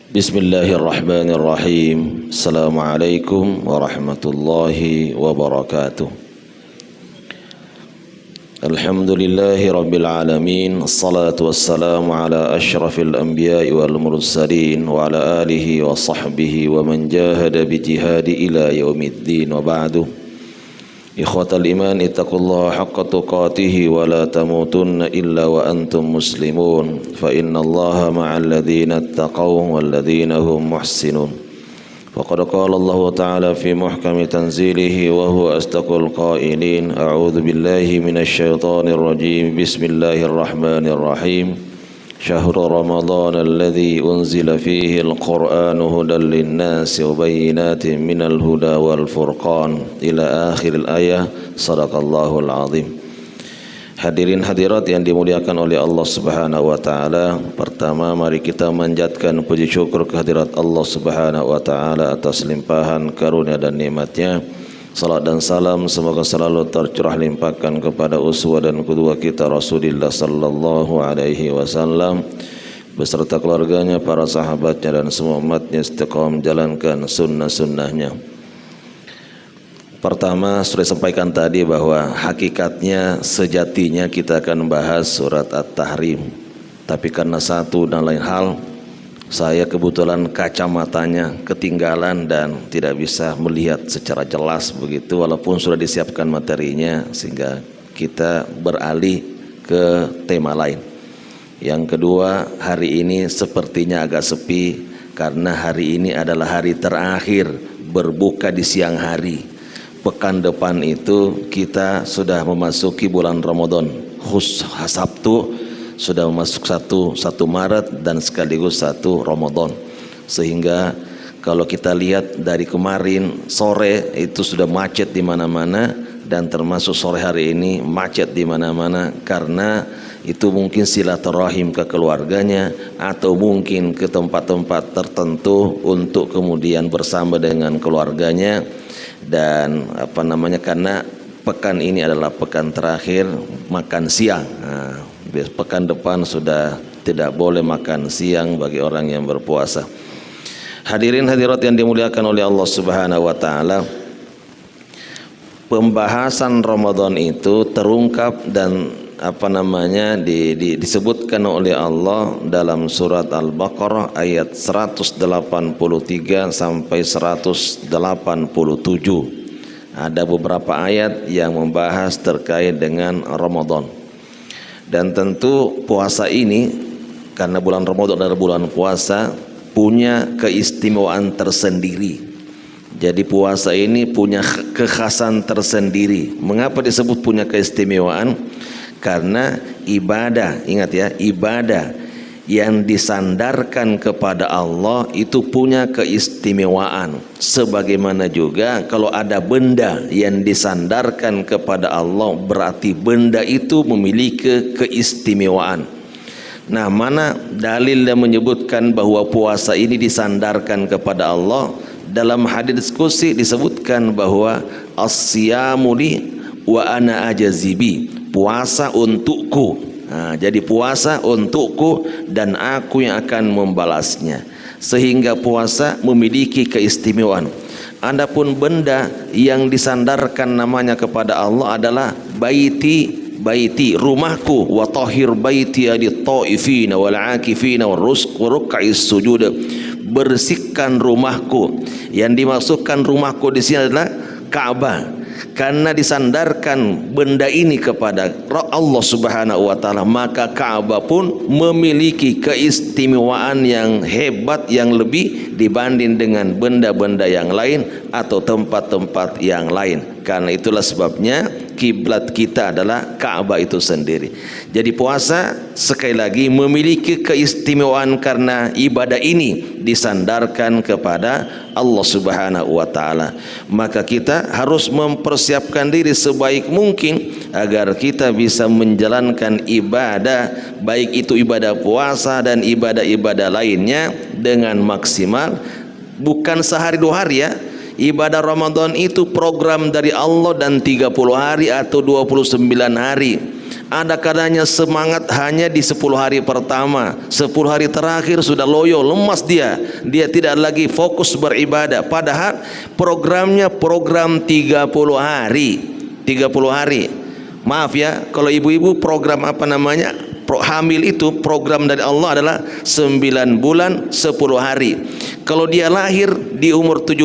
Bismillahirrahmanirrahim. Assalamualaikum warahmatullahi wabarakatuh. Alhamdulillahi rabbil alamin. Assalatu wassalamu ala ashrafil anbiya'i wal mursalin wa ala alihi wa sahbihi wa man jahada bi jihadi ila yaumiddin wa ba'du. Ikhwatal iman, ittaqullaha haqqa tuqatih wa la tamutunna illa wa antum muslimun. Fa inna Allaha ma'al ladzina ittaqaw wal ladzina hum muhsinun. Faqad qala Allah ta'ala fi muhkami tanzilihi wa huwa asdaqul qailin. A'udzu billahi minasy syaithanir rajim. Bismillahirrahmanirrahim. Syahrul Ramadan alladzi unzila fihi al-Qur'anu hudan lin-nasi wa bayyinatin minal huda wal furqan ila akhiril ayah. Shadaqallahul azim. Hadirin hadirat yang dimuliakan oleh Allah Subhanahu wa taala, pertama mari kita manjatkan puji syukur kehadirat Allah Subhanahu wa taala atas limpahan karunia dan nikmatnya. Salat dan salam semoga selalu tercurah limpahkan kepada uswah dan qudwah kita Rasulullah sallallahu alaihi wasallam beserta keluarganya, para sahabatnya dan semua umatnya istiqamah menjalankan sunnah-sunnahnya. Pertama, sudah sampaikan tadi bahwa hakikatnya sejatinya kita akan membahas surat At-Tahrim. Tapi karena satu dan lain hal, saya kebetulan kacamatanya ketinggalan dan tidak bisa melihat secara jelas begitu, walaupun sudah disiapkan materinya, sehingga kita beralih ke tema lain. Yang kedua, hari ini sepertinya agak sepi karena hari ini adalah hari terakhir berbuka di siang hari. Pekan depan itu kita sudah memasuki bulan Ramadan. Sabtu sudah masuk 1 Maret dan sekaligus 1 Ramadan. Sehingga kalau kita lihat dari kemarin sore itu sudah macet di mana-mana, dan termasuk sore hari ini macet di mana-mana karena itu mungkin silaturahim ke keluarganya atau mungkin ke tempat-tempat tertentu untuk kemudian bersama dengan keluarganya. Dan karena pekan ini adalah pekan terakhir makan siang. Pekan depan sudah tidak boleh makan siang bagi orang yang berpuasa. Hadirin hadirat yang dimuliakan oleh Allah Subhanahu wa taala, pembahasan Ramadan itu terungkap dan disebutkan oleh Allah dalam surat Al-Baqarah ayat 183 sampai 187. Ada beberapa ayat yang membahas terkait dengan Ramadan. Dan tentu puasa ini, karena bulan Ramadan adalah bulan puasa, punya keistimewaan tersendiri. Jadi puasa ini punya kekhasan tersendiri. Mengapa disebut punya keistimewaan? Karena ibadah, ingat ya, ibadah yang disandarkan kepada Allah itu punya keistimewaan. Sebagaimana juga kalau ada benda yang disandarkan kepada Allah, berarti benda itu memiliki keistimewaan. Nah, mana dalil yang menyebutkan bahwa puasa ini disandarkan kepada Allah? Dalam hadis diskusi disebutkan bahwa as-siyamu li wa ana ajazibi, puasa untukku. Nah, jadi puasa untukku dan aku yang akan membalasnya. Sehingga puasa memiliki keistimewaan. Adapun benda yang disandarkan namanya kepada Allah adalah baiti, rumahku, wa tahhir baiti lit-taifina wal 'akifina waruk'is sujud. Bersihkan rumahku. Yang dimaksudkan rumahku di sini adalah Ka'bah. Karena disandarkan benda ini kepada Allah Subhanahu wa taala, maka Ka'bah pun memiliki keistimewaan yang hebat, yang lebih dibanding dengan benda-benda yang lain atau tempat-tempat yang lain. Karena itulah sebabnya kiblat kita adalah Ka'bah itu sendiri. Jadi puasa sekali lagi memiliki keistimewaan karena ibadah ini disandarkan kepada Allah Subhanahu wa taala. Maka kita harus mempersiapkan diri sebaik mungkin agar kita bisa menjalankan ibadah, baik itu ibadah puasa dan ibadah-ibadah lainnya dengan maksimal. Bukan sehari dua hari ya. Ibadah Ramadan itu program dari Allah, dan 30 hari atau 29 hari. Ada kadanya semangat hanya di 10 hari pertama, 10 hari terakhir sudah loyo, lemas dia tidak lagi fokus beribadah. Padahal programnya program 30 hari. 30 hari. Maaf ya, kalau ibu-ibu program apa namanya? Hamil itu program dari Allah adalah 9 bulan 10 hari. Kalau dia lahir di umur 7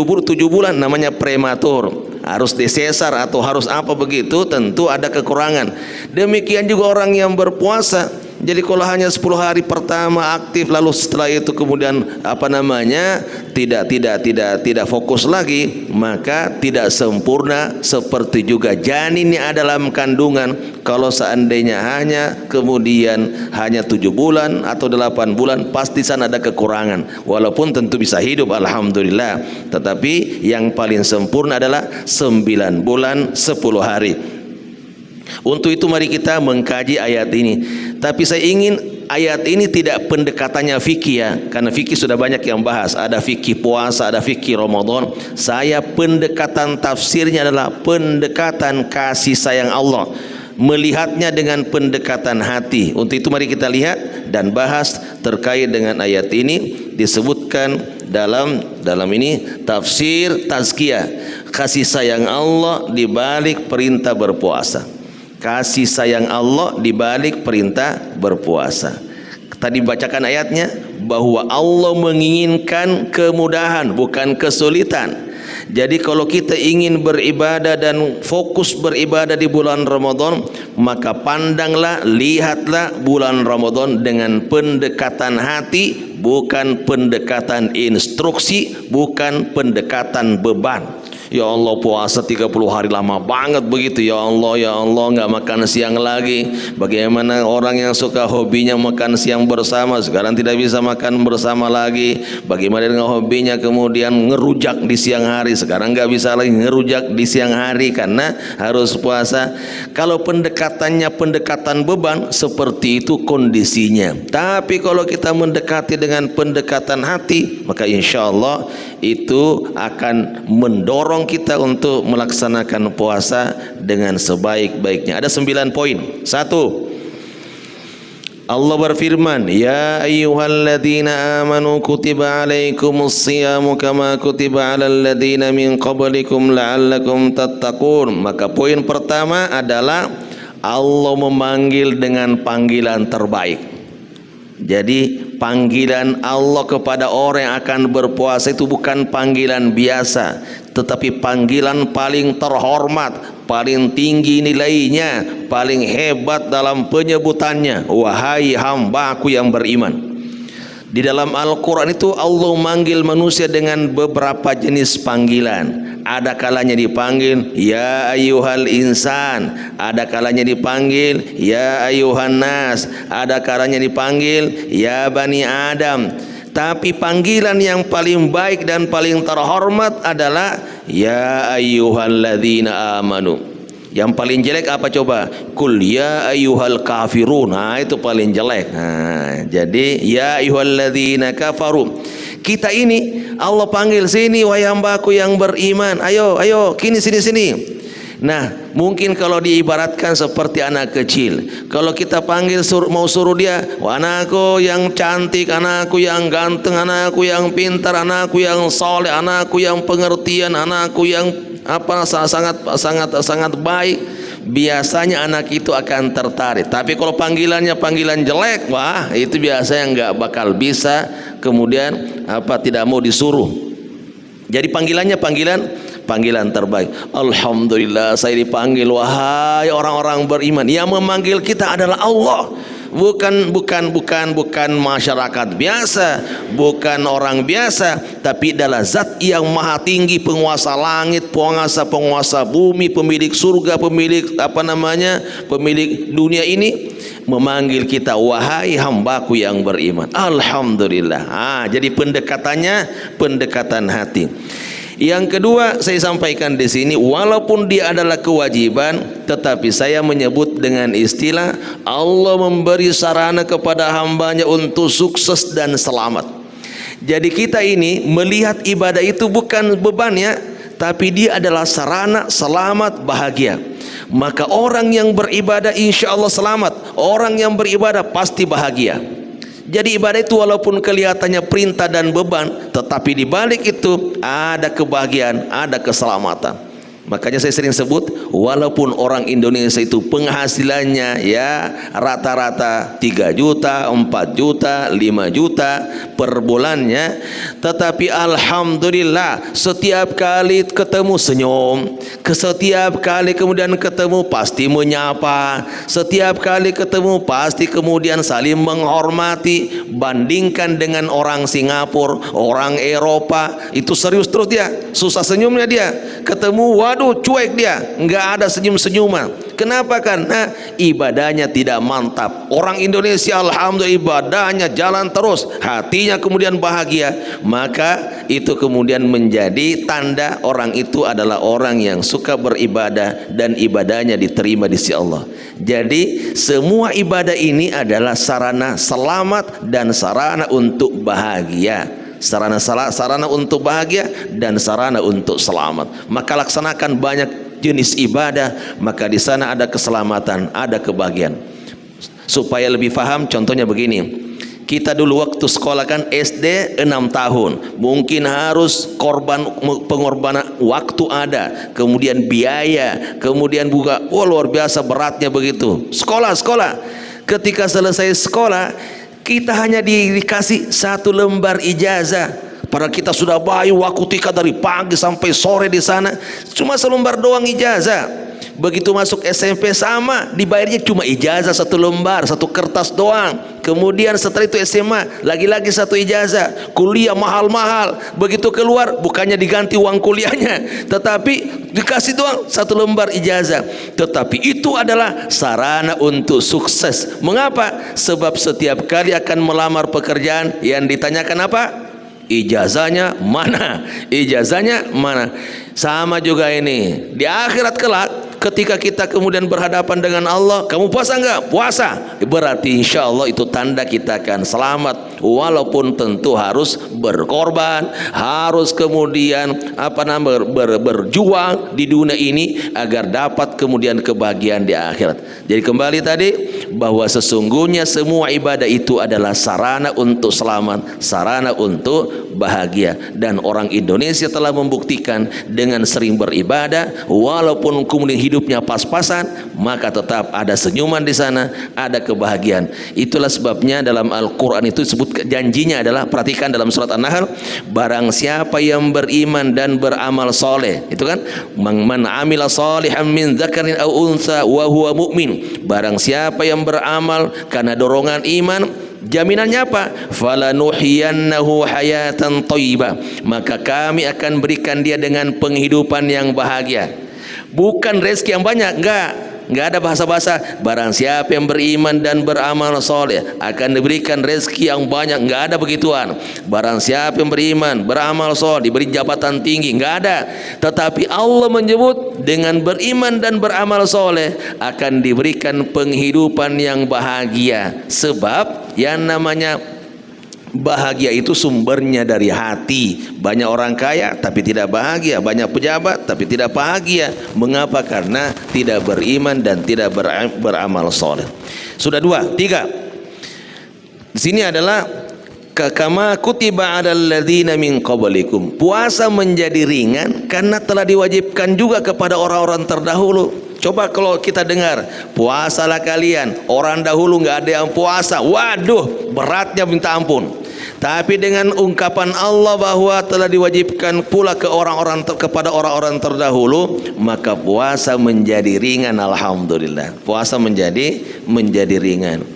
bulan namanya prematur, harus disesar atau harus apa begitu, tentu ada kekurangan. Demikian juga orang yang berpuasa. Jadi kalau hanya 10 hari pertama aktif, lalu setelah itu kemudian apa namanya tidak fokus lagi, maka tidak sempurna. Seperti juga janin yang ada dalam kandungan, kalau seandainya kemudian hanya 7 bulan atau 8 bulan, pasti sana ada kekurangan. Walaupun tentu bisa hidup, alhamdulillah, tetapi yang paling sempurna adalah 9 bulan 10 hari. Untuk itu mari kita mengkaji ayat ini. Tapi saya ingin ayat ini tidak pendekatannya fikih ya, karena fikih sudah banyak yang bahas. Ada fikih puasa, ada fikih Ramadan. Saya pendekatan tafsirnya adalah pendekatan kasih sayang Allah, melihatnya dengan pendekatan hati. Untuk itu mari kita lihat dan bahas terkait dengan ayat ini. Disebutkan dalam ini tafsir tazkiyah, kasih sayang Allah di balik perintah berpuasa. Kasih sayang Allah di balik perintah berpuasa. Tadi bacakan ayatnya bahwa Allah menginginkan kemudahan, bukan kesulitan. Jadi kalau kita ingin beribadah dan fokus beribadah di bulan Ramadan, maka pandanglah, lihatlah bulan Ramadan dengan pendekatan hati, bukan pendekatan instruksi, bukan pendekatan beban. Ya Allah, puasa 30 hari lama banget begitu. Ya Allah nggak makan siang lagi. Bagaimana orang yang suka hobinya makan siang bersama, sekarang tidak bisa makan bersama lagi. Bagaimana dengan hobinya kemudian ngerujak di siang hari, sekarang nggak bisa lagi ngerujak di siang hari karena harus puasa. Kalau pendekatannya pendekatan beban, seperti itu kondisinya. Tapi kalau kita mendekati dengan pendekatan hati, maka insya Allah itu akan mendorong kita untuk melaksanakan puasa dengan sebaik-baiknya. Ada 9 poin. 1. Allah berfirman, ya ayyuhalladzina amanu kutiba alaikumus siyamu kama kutiba alal ladzina min qablikum la'allakum tattaqun. Maka poin pertama adalah Allah memanggil dengan panggilan terbaik. Jadi panggilan Allah kepada orang yang akan berpuasa itu bukan panggilan biasa, tetapi panggilan paling terhormat, paling tinggi nilainya, paling hebat dalam penyebutannya. Wahai hambaku yang beriman. Di dalam Al-Quran itu Allah manggil manusia dengan beberapa jenis panggilan. Ada kalanya dipanggil ya ayyuhal insan, ada kalanya dipanggil ya ayyuhan nas, ada kalanya dipanggil ya bani Adam. Tapi panggilan yang paling baik dan paling terhormat adalah ya ayyuhalladzina amanu. Yang paling jelek apa coba? Kul ya ayyuhal kafirun. Nah, itu paling jelek. Nah, jadi ya ayyuhalladzina kafaru. Kita ini Allah panggil, sini wahai hambaku yang beriman. Ayo sini. Nah, mungkin kalau diibaratkan seperti anak kecil. Kalau kita panggil mau suruh dia, anakku yang cantik, anakku yang ganteng, anakku yang pintar, anakku yang soleh, anakku yang pengertian, anakku yang sangat baik, biasanya anak itu akan tertarik. Tapi kalau panggilannya panggilan jelek, wah itu biasanya nggak bakal bisa, kemudian tidak mau disuruh. Jadi panggilannya panggilan terbaik. Alhamdulillah saya dipanggil, wahai orang-orang beriman. Yang memanggil kita adalah Allah. Bukan masyarakat biasa, bukan orang biasa, tapi adalah zat yang maha tinggi, penguasa langit, penguasa bumi, pemilik surga, pemilik pemilik dunia ini, memanggil kita wahai hambaku yang beriman. Alhamdulillah. Jadi pendekatannya pendekatan hati. Yang kedua saya sampaikan di sini, walaupun dia adalah kewajiban, tetapi saya menyebut dengan istilah Allah memberi sarana kepada hambanya untuk sukses dan selamat. Jadi kita ini melihat ibadah itu bukan beban ya, tapi dia adalah sarana selamat bahagia. Maka orang yang beribadah insya Allah selamat. Orang yang beribadah pasti bahagia. Jadi ibadah itu walaupun kelihatannya perintah dan beban, tetapi di balik itu ada kebahagiaan, ada keselamatan. Makanya saya sering sebut, walaupun orang Indonesia itu penghasilannya ya rata-rata 3 juta, 4 juta, 5 juta per bulannya, tetapi alhamdulillah setiap kali ketemu senyum, setiap kali kemudian ketemu pasti menyapa, setiap kali ketemu pasti kemudian saling menghormati. Bandingkan dengan orang Singapura, orang Eropa, itu serius terus dia, susah senyumnya dia. Ketemu waduh cuek dia, nggak ada senyum-senyuman. Kenapa? Karena ibadahnya tidak mantap. Orang Indonesia alhamdulillah ibadahnya jalan terus, hatinya kemudian bahagia. Maka itu kemudian menjadi tanda orang itu adalah orang yang suka beribadah dan ibadahnya diterima di sisi Allah. Jadi semua ibadah ini adalah sarana selamat dan sarana untuk bahagia. Sarana untuk bahagia dan sarana untuk selamat. Maka laksanakan banyak jenis ibadah, maka di sana ada keselamatan, ada kebahagiaan. Supaya lebih paham, contohnya begini. Kita dulu waktu sekolah kan SD 6 tahun, mungkin harus pengorbanan waktu ada, kemudian biaya, kemudian juga luar biasa beratnya begitu. Sekolah. Ketika selesai sekolah, kita hanya dikasih 1 lembar ijazah. Padahal kita sudah bayu waktu tika dari pagi sampai sore di sana, cuma selembar doang ijazah. Begitu masuk SMP sama, dibayarnya cuma ijazah 1 lembar, 1 kertas doang. Kemudian setelah itu SMA, lagi-lagi 1 ijazah. Kuliah mahal-mahal. Begitu keluar, bukannya diganti uang kuliahnya, tetapi dikasih doang 1 lembar ijazah. Tetapi itu adalah sarana untuk sukses. Mengapa? Sebab setiap kali akan melamar pekerjaan, yang ditanyakan apa? Ijazahnya mana? Ijazahnya mana? Sama juga ini di akhirat kelak, ketika kita kemudian berhadapan dengan Allah, kamu puasa enggak? Puasa. Berarti insya Allah itu tanda kita akan selamat. Walaupun tentu harus berkorban, harus kemudian berjuang di dunia ini agar dapat kemudian kebahagiaan di akhirat. Jadi kembali tadi bahwa sesungguhnya semua ibadah itu adalah sarana untuk selamat, sarana untuk bahagia. Dan orang Indonesia telah membuktikan dengan sering beribadah, walaupun kemudian hidupnya pas-pasan, maka tetap ada senyuman di sana, ada kebahagiaan. Itulah sebabnya dalam Al-Quran itu disebut janjinya adalah, perhatikan dalam surat An-Nahl, barang siapa yang beriman dan beramal soleh, itu kan, man amila salihan min dzakarin aw unsa wa huwa mu'min, barang siapa yang beramal karena dorongan iman, jaminannya apa? Falanuhyiyannahu hayatan thayyibah, maka kami akan berikan dia dengan penghidupan yang bahagia. Bukan rezeki yang banyak, enggak ada bahasa-bahasa. Barang siapa yang beriman dan beramal soleh akan diberikan rezeki yang banyak, enggak ada begituan. Barang siapa yang beriman, beramal soleh diberi jabatan tinggi, enggak ada. Tetapi Allah menyebut dengan beriman dan beramal soleh akan diberikan penghidupan yang bahagia. Sebab yang namanya bahagia itu sumbernya dari hati. Banyak orang kaya tapi tidak bahagia, banyak pejabat tapi tidak bahagia. Mengapa? Karena tidak beriman dan tidak beramal soleh. Sudah 2, 3. Di sini adalah kama kutiba 'alal ladzina min qablikum. Puasa menjadi ringan karena telah diwajibkan juga kepada orang-orang terdahulu. Coba kalau kita dengar, puasalah kalian, orang dahulu nggak ada yang puasa, waduh beratnya minta ampun. Tapi dengan ungkapan Allah bahwa telah diwajibkan pula kepada orang-orang terdahulu, maka puasa menjadi ringan. Alhamdulillah, puasa menjadi ringan.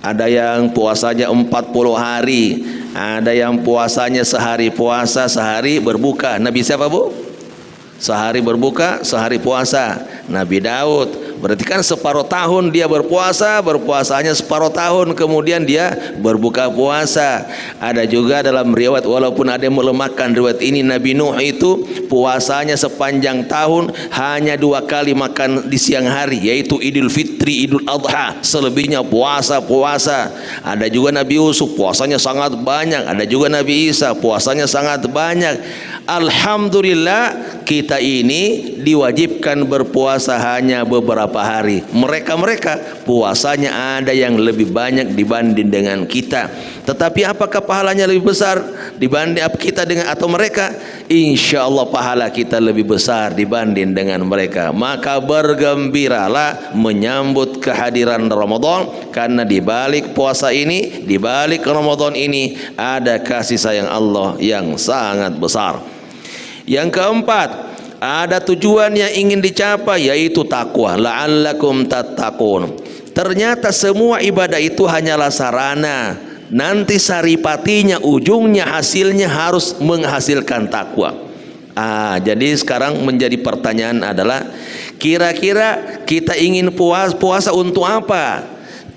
Ada yang puasanya 40 hari, ada yang puasanya sehari puasa, sehari berbuka. Nabi siapa, Bu? Sehari berbuka, sehari puasa. Nabi Daud. Berarti kan separuh tahun dia berpuasanya separuh tahun, kemudian dia berbuka puasa. Ada juga dalam riwayat, walaupun ada yang melemahkan riwayat ini, Nabi Nuh itu puasanya sepanjang tahun hanya 2 kali makan di siang hari, yaitu Idul Fitri, Idul Adha. Selebihnya puasa. Ada juga Nabi Yusuf puasanya sangat banyak. Ada juga Nabi Isa puasanya sangat banyak. Alhamdulillah kita ini diwajibkan berpuasa hanya beberapa hari. Mereka puasanya ada yang lebih banyak dibanding dengan kita. Tetapi apakah pahalanya lebih besar dibanding kita dengan atau mereka? Insya Allah pahala kita lebih besar dibanding dengan mereka. Maka bergembiralah menyambut kehadiran Ramadan, karena di balik puasa ini, di balik Ramadan ini ada kasih sayang Allah yang sangat besar. Yang keempat, ada tujuan yang ingin dicapai, yaitu takwa. La'allakum tattaqun. Ternyata semua ibadah itu hanyalah sarana. Nanti saripatinya, ujungnya, hasilnya harus menghasilkan takwa. Jadi sekarang menjadi pertanyaan adalah, kira-kira kita ingin puasa untuk apa?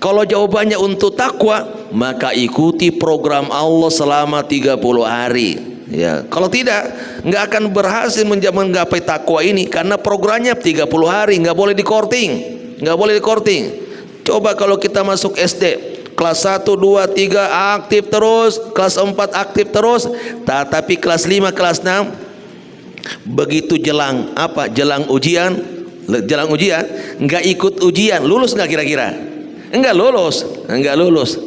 Kalau jawabannya untuk takwa, maka ikuti program Allah selama 30 hari. Ya, kalau tidak, nggak akan berhasil menggapai takwa ini, karena programnya 30 hari, nggak boleh di-korting, nggak boleh di-korting. Coba kalau kita masuk SD, kelas 1, 2, 3 aktif terus, kelas 4 aktif terus, tapi kelas 5, kelas 6 begitu jelang ujian, nggak ikut ujian, lulus nggak kira-kira? Enggak lulus.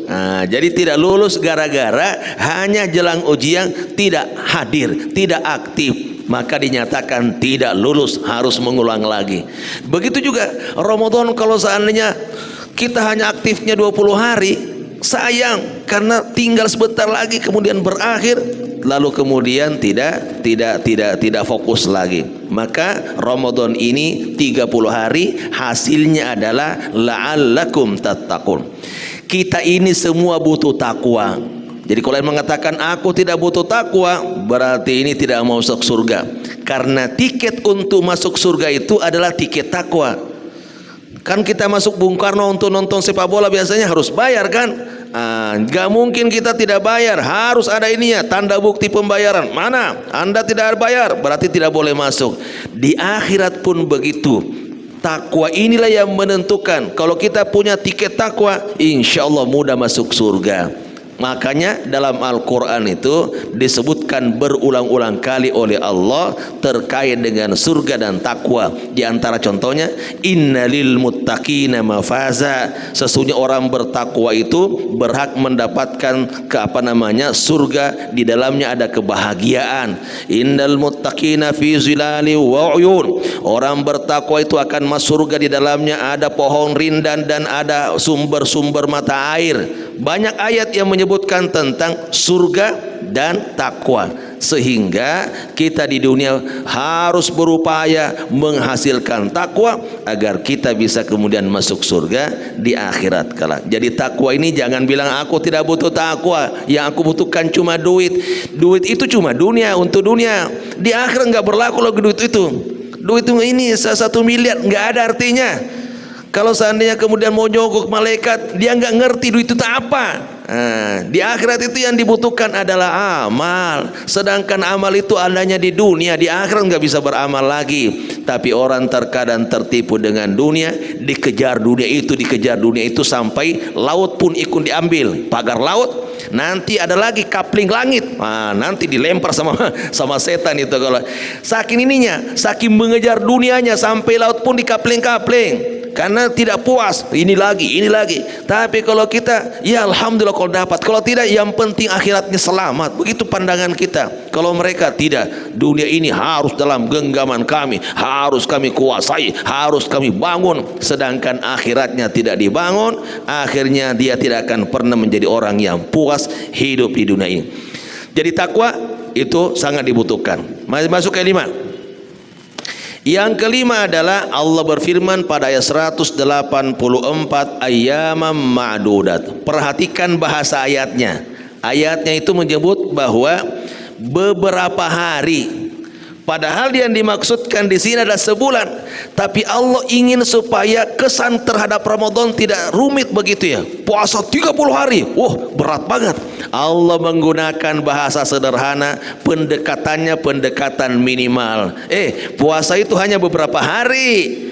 Jadi tidak lulus gara-gara hanya jelang ujian tidak hadir, tidak aktif, maka dinyatakan tidak lulus, harus mengulang lagi. Begitu juga Ramadan, kalau seandainya kita hanya aktifnya 20 hari, sayang, karena tinggal sebentar lagi kemudian berakhir, lalu kemudian tidak fokus lagi. Maka Ramadan ini 30 hari, hasilnya adalah la'allakum tattaqun. Kita ini semua butuh takwa. Jadi kalau yang mengatakan aku tidak butuh takwa, berarti ini tidak mau masuk surga. Karena tiket untuk masuk surga itu adalah tiket takwa. Kan kita masuk Bung Karno untuk nonton sepak bola biasanya harus bayar kan? Gak mungkin kita tidak bayar, harus ada ininya, tanda bukti pembayaran. Mana? Anda tidak bayar, berarti tidak boleh masuk. Di akhirat pun begitu. Takwa inilah yang menentukan. Kalau kita punya tiket takwa, insya Allah mudah masuk surga. Makanya dalam Al-Quran itu disebutkan berulang-ulang kali oleh Allah terkait dengan surga dan takwa. Di antara contohnya, innalil muttaqina mafaza. Sesungguhnya orang bertakwa itu berhak mendapatkan surga, di dalamnya ada kebahagiaan. Innal muttaqina fi zilali wa uyun. Orang bertakwa itu akan masuk surga, di dalamnya ada pohon rindan dan ada sumber-sumber mata air. Banyak ayat yang menyebutkan tentang surga dan takwa, sehingga kita di dunia harus berupaya menghasilkan takwa agar kita bisa kemudian masuk surga di akhirat kelak. Jadi takwa ini jangan bilang aku tidak butuh takwa, yang aku butuhkan cuma duit. Duit itu cuma dunia, untuk dunia. Di akhirat nggak berlaku lagi duit itu. Duit itu ini 1 miliar nggak ada artinya. Kalau seandainya kemudian mau nyogok malaikat, dia nggak ngerti duit itu apa. Di akhirat itu yang dibutuhkan adalah amal. Sedangkan amal itu adanya di dunia, di akhirat nggak bisa beramal lagi. Tapi orang terkadang tertipu dengan dunia, dikejar dunia itu sampai laut pun ikut diambil, pagar laut. Nanti ada lagi kapling langit, nanti dilempar sama setan itu. Kalau saking ininya, saking mengejar dunianya, sampai laut pun dikapling-kapling. Karena tidak puas, ini lagi. Tapi kalau kita, ya alhamdulillah kalau dapat. Kalau tidak, yang penting akhiratnya selamat. Begitu pandangan kita. Kalau mereka tidak, dunia ini harus dalam genggaman kami, harus kami kuasai, harus kami bangun. Sedangkan akhiratnya tidak dibangun, akhirnya dia tidak akan pernah menjadi orang yang puas hidup di dunia ini. Jadi takwa itu sangat dibutuhkan. Masuk ke 5. Yang kelima adalah Allah berfirman pada ayat 184, ayyaman ma'dudat. Perhatikan bahasa ayatnya. Ayatnya itu menyebut bahwa beberapa hari. Padahal yang dimaksudkan di sini adalah sebulan, tapi Allah ingin supaya kesan terhadap Ramadan tidak rumit begitu ya. Puasa 30 hari, berat banget. Allah menggunakan bahasa sederhana, pendekatannya pendekatan minimal. Puasa itu hanya beberapa hari.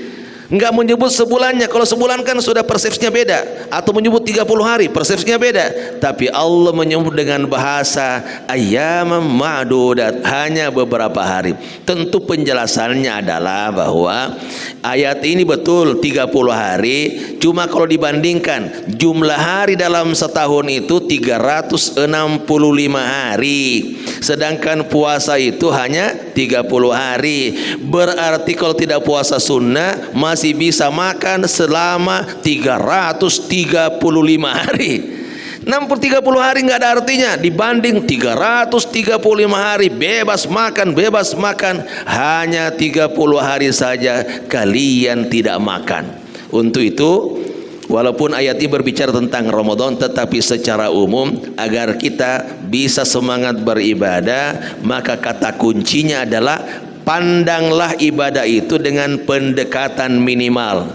Enggak menyebut sebulannya. Kalau sebulan kan sudah persepsinya beda, atau menyebut 30 hari persepsinya beda. Tapi Allah menyebut dengan bahasa ayyamam ma'dudat, hanya beberapa hari. Tentu penjelasannya adalah bahwa ayat ini betul 30 hari, cuma kalau dibandingkan jumlah hari dalam setahun itu 365 hari, sedangkan puasa itu hanya 30 hari. Berarti kalau tidak puasa sunnah masih bisa makan selama 335 hari. 30 hari nggak ada artinya dibanding 335 hari bebas makan, hanya 30 hari saja kalian tidak makan. Untuk itu, walaupun ayat ini berbicara tentang Ramadan, tetapi secara umum agar kita bisa semangat beribadah, maka kata kuncinya adalah pandanglah ibadah itu dengan pendekatan minimal.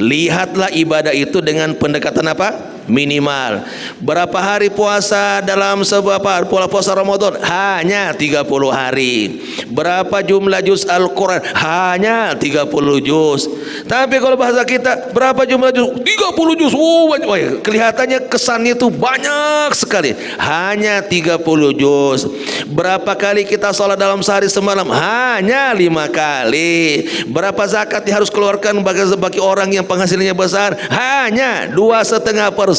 Lihatlah ibadah itu dengan pendekatan apa? Minimal. Berapa hari puasa dalam sebuah puasa Ramadan? Hanya 30 hari. Berapa jumlah juz Al-Quran? Hanya 30 juz. Tapi kalau bahasa kita, berapa jumlah juz? 30 juz. Kelihatannya kesannya itu banyak sekali. Hanya 30 juz. Berapa kali kita sholat dalam sehari semalam? Hanya 5 kali. Berapa zakat yang harus keluarkan bagi orang yang penghasilannya besar? Hanya 2,5%.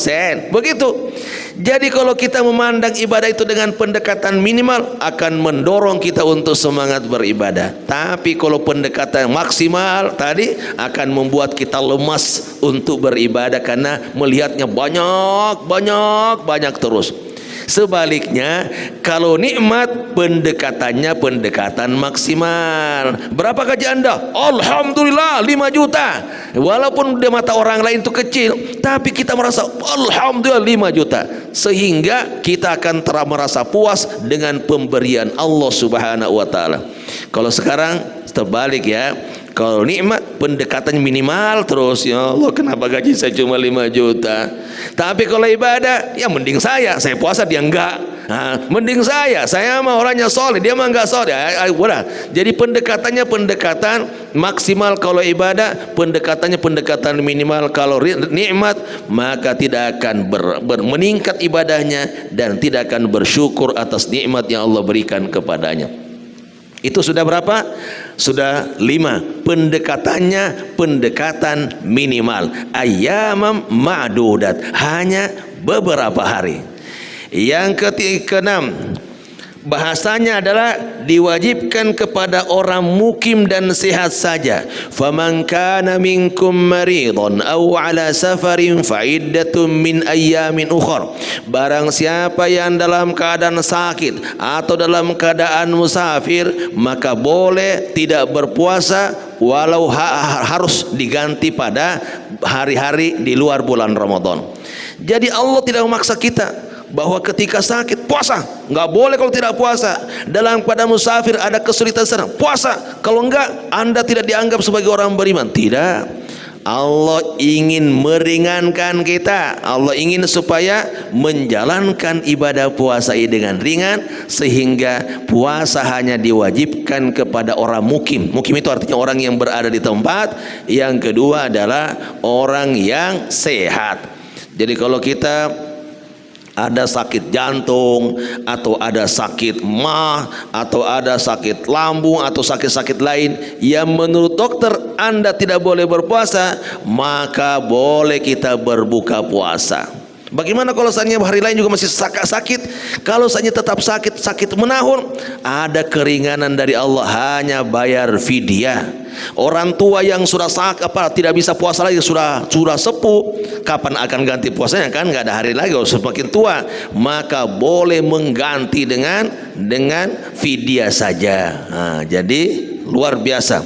Begitu. Jadi kalau kita memandang ibadah itu dengan pendekatan minimal, akan mendorong kita untuk semangat beribadah. Tapi kalau pendekatan maksimal tadi akan membuat kita lemas untuk beribadah, karena melihatnya banyak terus. Sebaliknya, kalau nikmat pendekatannya pendekatan maksimal. Berapa gaji Anda? Alhamdulillah 5 juta. Walaupun di mata orang lain itu kecil, tapi kita merasa alhamdulillah 5 juta. Sehingga kita akan merasa puas dengan pemberian Allah Subhanahu wa taala. Kalau sekarang terbalik ya. Kalau nikmat pendekatannya minimal terus, ya Allah kenapa gaji saya cuma 5 juta. Tapi kalau ibadah, ya mending saya puasa dia enggak. Mending saya mah orangnya soleh, dia mah enggak soleh. Jadi pendekatannya pendekatan maksimal kalau ibadah, pendekatannya pendekatan minimal kalau nikmat, maka tidak akan meningkat ibadahnya dan tidak akan bersyukur atas nikmat yang Allah berikan kepadanya. Itu sudah berapa? Sudah 5. Pendekatannya pendekatan minimal. Ayyamam ma'dudat, hanya beberapa hari. Yang keenam, bahasanya adalah diwajibkan kepada orang mukim dan sehat saja. Faman kana minkum maridun aw ala safarin fa iddatun min ayyamin ukhra. Barang siapa yang dalam keadaan sakit atau dalam keadaan musafir, maka boleh tidak berpuasa walau harus diganti pada hari-hari di luar bulan Ramadan. Jadi Allah tidak memaksa kita bahwa ketika sakit puasa, nggak boleh kalau tidak puasa. Dalam keadaan musafir ada kesulitan sana, puasa. Kalau enggak, Anda tidak dianggap sebagai orang beriman. Tidak. Allah ingin meringankan kita. Allah ingin supaya menjalankan ibadah puasa ini dengan ringan, sehingga puasa hanya diwajibkan kepada orang mukim. Mukim itu artinya orang yang berada di tempat. Yang kedua adalah orang yang sehat. Jadi kalau kita ada sakit jantung, atau ada sakit mah, atau ada sakit lambung, atau sakit-sakit lain yang menurut dokter Anda tidak boleh berpuasa, maka boleh kita berbuka puasa. Bagaimana kalau seandainya hari lain juga masih sakit? Kalau seandainya tetap sakit menahun, ada keringanan dari Allah, hanya bayar fidyah. Orang tua yang sudah tidak bisa puasa lagi, sudah sepuh, kapan akan ganti puasanya? Kan nggak ada hari lagi, semakin tua, maka boleh mengganti dengan fidyah saja. Jadi luar biasa.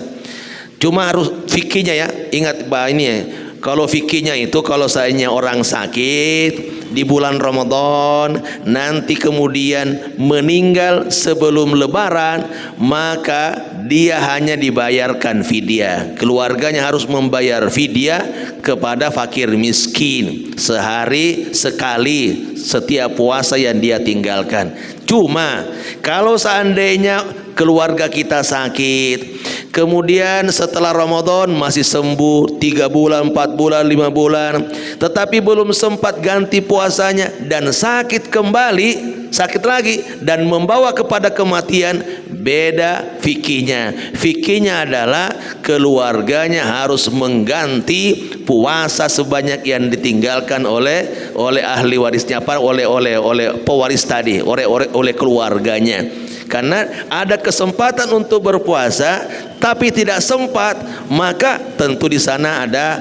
Cuma harus fikihnya ya, ingat ini ya. Kalau fikihnya itu, kalau seandainya orang sakit di bulan Ramadan, nanti kemudian meninggal sebelum Lebaran, maka dia hanya dibayarkan fidyah. Keluarganya harus membayar fidyah kepada fakir miskin sehari sekali, setiap puasa yang dia tinggalkan. Cuma kalau seandainya keluarga kita sakit, kemudian setelah Ramadan masih sembuh 3 bulan, 4 bulan, 5 bulan, tetapi belum sempat ganti puasanya dan sakit kembali, sakit lagi dan membawa kepada kematian, beda fikihnya. Fikihnya adalah keluarganya harus mengganti puasa sebanyak yang ditinggalkan oleh ahli warisnya, oleh pewaris tadi, oleh keluarganya. Karena ada kesempatan untuk berpuasa tapi tidak sempat, maka tentu di sana ada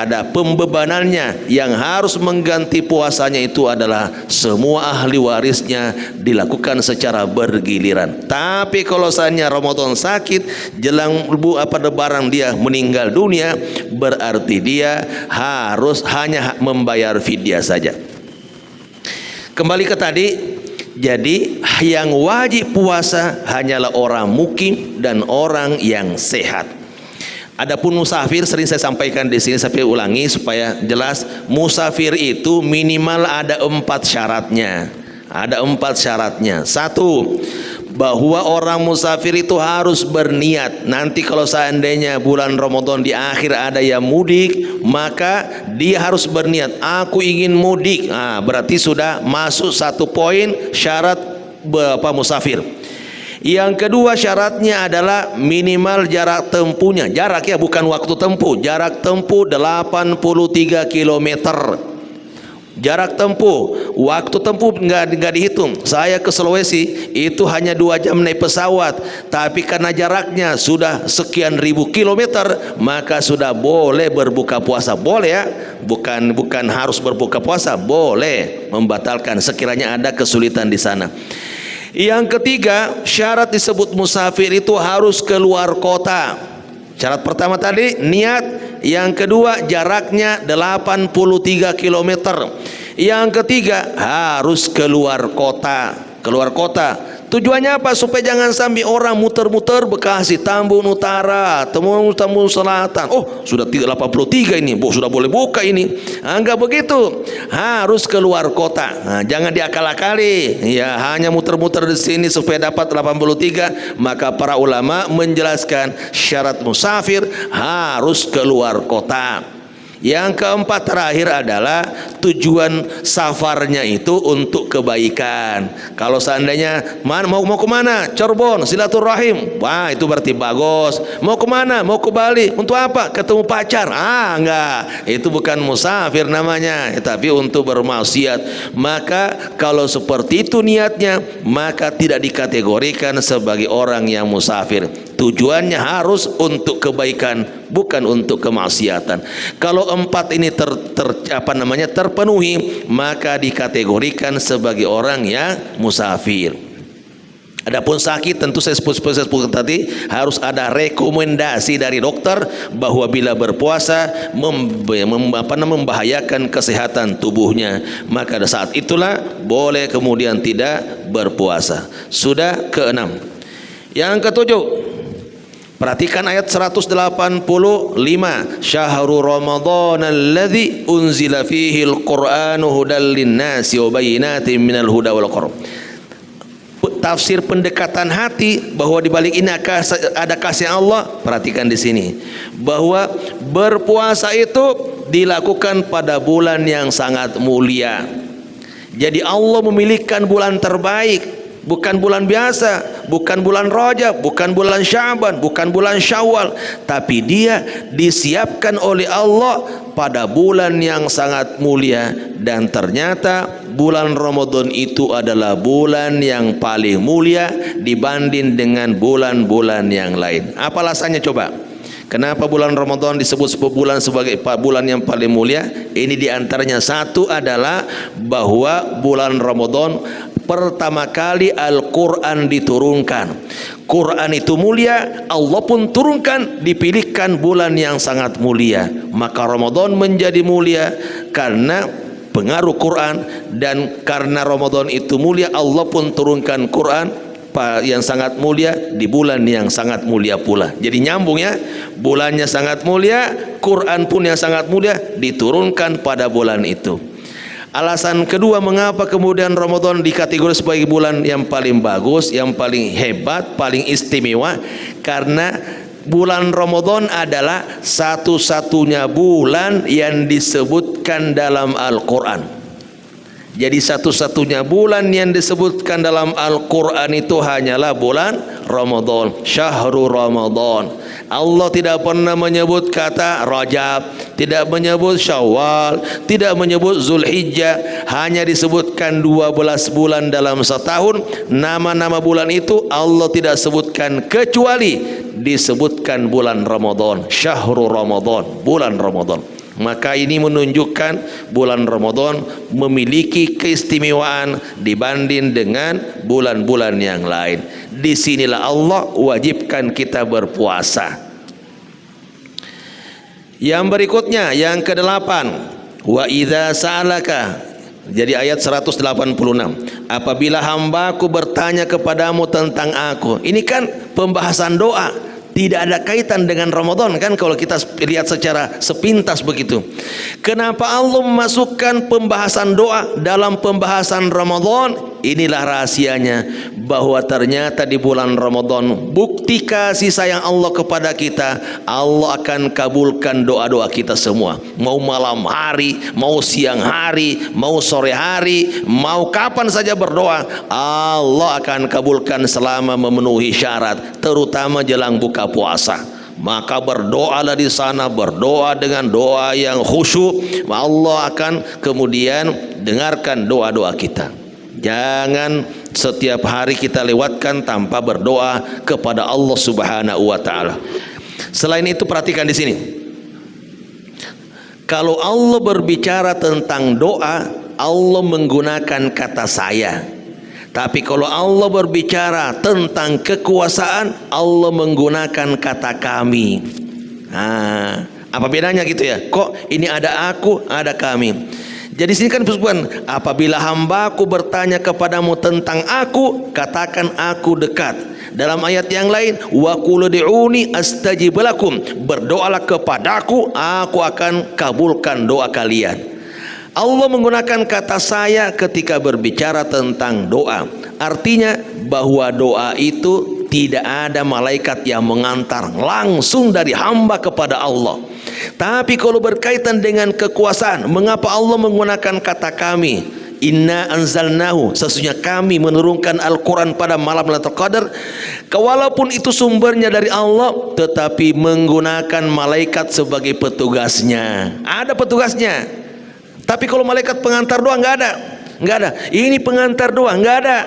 ada pembebanannya. Yang harus mengganti puasanya itu adalah semua ahli warisnya, dilakukan secara bergiliran. Tapi kalau seandainya Ramadan sakit, jelang Lebaran dia meninggal dunia, berarti dia harus hanya membayar fidyah saja. Kembali ke tadi, jadi yang wajib puasa hanyalah orang mukim dan orang yang sehat. Adapun musafir, sering saya sampaikan di sini, saya ulangi supaya jelas. Musafir itu minimal ada 4 syaratnya. Ada 4 syaratnya. 1, bahwa orang musafir itu harus berniat. Nanti kalau seandainya bulan Ramadan di akhir ada yang mudik, maka dia harus berniat, aku ingin mudik. Berarti sudah masuk 1 poin syarat musafir. Yang kedua syaratnya adalah minimal jarak tempuhnya. Jarak ya, bukan waktu tempuh. Jarak tempuh 83 km. Jarak tempuh, waktu tempuh nggak dihitung. Saya ke Sulawesi itu hanya 2 jam naik pesawat, tapi karena jaraknya sudah sekian ribu kilometer, maka sudah boleh berbuka puasa. Boleh ya, bukan harus berbuka puasa, boleh membatalkan sekiranya ada kesulitan di sana. Yang ketiga, syarat disebut musafir itu harus keluar kota. Syarat pertama tadi niat. Yang kedua jaraknya 83 km. Yang ketiga harus keluar kota. Keluar kota. Tujuannya apa? Supaya jangan sampai orang muter-muter Bekasi, Tambun Utara, Tambun Selatan. Oh, sudah 83 ini. Sudah boleh buka ini. Enggak begitu. Harus keluar kota. Jangan diakal-akali. Ya, hanya muter-muter di sini supaya dapat 83. Maka para ulama menjelaskan syarat musafir harus keluar kota. Yang keempat terakhir adalah tujuan safarnya itu untuk kebaikan. Kalau seandainya mau kemana? Cirebon, silaturahim. Wah, itu berarti bagus. Mau kemana? Mau ke Bali. Untuk apa? Ketemu pacar. Enggak. Itu bukan musafir namanya, tapi untuk bermaksiat. Maka kalau seperti itu niatnya, maka tidak dikategorikan sebagai orang yang musafir. Tujuannya harus untuk kebaikan, bukan untuk kemaksiatan. Kalau 4 ini terpenuhi, maka dikategorikan sebagai orang yang musafir. Adapun sakit, tentu saya sebutkan tadi harus ada rekomendasi dari dokter bahwa bila berpuasa membahayakan kesehatan tubuhnya, maka pada saat itulah boleh kemudian tidak berpuasa. Sudah ke-6. Yang ke-7, perhatikan ayat 185. Syahrul Ramadan alladzi unzila fihi al-Qur'anu hudal lin-nasi wa bayyinatin minal huda wal furqan. Tafsir pendekatan hati bahwa di balik ini ada kasih Allah. Perhatikan di sini bahwa berpuasa itu dilakukan pada bulan yang sangat mulia. Jadi Allah memilihkan bulan terbaik, bukan bulan biasa, bukan bulan Rajab, bukan bulan Sya'ban, bukan bulan Syawal, tapi dia disiapkan oleh Allah pada bulan yang sangat mulia. Dan ternyata bulan Ramadan itu adalah bulan yang paling mulia dibanding dengan bulan-bulan yang lain. Apa alasannya coba? Kenapa bulan Ramadan disebut bulan sebagai bulan yang paling mulia? Ini diantaranya satu adalah bahwa bulan Ramadan pertama kali Al-Quran diturunkan. Quran itu mulia, Allah pun turunkan, dipilihkan bulan yang sangat mulia. Maka Ramadan menjadi mulia karena pengaruh Quran, dan karena Ramadan itu mulia, Allah pun turunkan Quran yang sangat mulia di bulan yang sangat mulia pula. Jadi nyambung ya, bulannya sangat mulia, Quran pun yang sangat mulia diturunkan pada bulan itu. Alasan kedua mengapa kemudian Ramadan dikategorikan sebagai bulan yang paling bagus, yang paling hebat, paling istimewa, karena bulan Ramadan adalah satu-satunya bulan yang disebutkan dalam Al-Quran. Jadi satu-satunya bulan yang disebutkan dalam Al-Quran itu hanyalah bulan Ramadan, Syahrul Ramadan. Allah tidak pernah menyebut kata Rajab, tidak menyebut Syawal, tidak menyebut Zulhijjah. Hanya disebutkan 12 bulan dalam setahun. Nama-nama bulan itu Allah tidak sebutkan, kecuali disebutkan bulan Ramadan, Syahrul Ramadan, bulan Ramadan. Maka ini menunjukkan bulan Ramadan memiliki keistimewaan dibanding dengan bulan-bulan yang lain. Disinilah Allah wajibkan kita berpuasa. Yang berikutnya, yang ke-8, wa idza sa'alaka, jadi ayat 186, apabila hambaku bertanya kepadamu tentang aku. Ini kan pembahasan doa, tidak ada kaitan dengan Ramadan kan, kalau kita lihat secara sepintas begitu. Kenapa Allah memasukkan pembahasan doa dalam pembahasan Ramadan? Inilah rahasianya, bahwa ternyata di bulan Ramadan bukti kasih sayang Allah kepada kita. Allah akan kabulkan doa-doa kita semua, mau malam hari, mau siang hari, mau sore hari, mau kapan saja berdoa, Allah akan kabulkan selama memenuhi syarat, terutama jelang buka puasa. Maka berdoalah di sana, berdoa dengan doa yang khusyuk, Allah akan kemudian dengarkan doa-doa kita. Jangan setiap hari kita lewatkan tanpa berdoa kepada Allah Subhanahu wa taala. Selain itu, perhatikan di sini. Kalau Allah berbicara tentang doa, Allah menggunakan kata saya. Tapi kalau Allah berbicara tentang kekuasaan, Allah menggunakan kata kami. Nah, apa bedanya gitu ya? Kok ini ada aku, ada kami. Jadi sini kan disebutkan, apabila hambaku bertanya kepadamu tentang aku, katakan aku dekat. Dalam ayat yang lain, wa qul ud'uni astajib lakum, berdoalah kepadaku, aku akan kabulkan doa kalian. Allah menggunakan kata saya ketika berbicara tentang doa. Artinya bahwa doa itu tidak ada malaikat yang mengantar, langsung dari hamba kepada Allah. Tapi kalau berkaitan dengan kekuasaan, mengapa Allah menggunakan kata kami? Inna anzalnahu, sesungguhnya kami menurunkan Al-Quran pada malam Lailatul Qadar. Walaupun itu sumbernya dari Allah, tetapi menggunakan malaikat sebagai petugasnya. Ada petugasnya. Tapi kalau malaikat pengantar doa nggak ada, nggak ada. Ini pengantar doa nggak ada.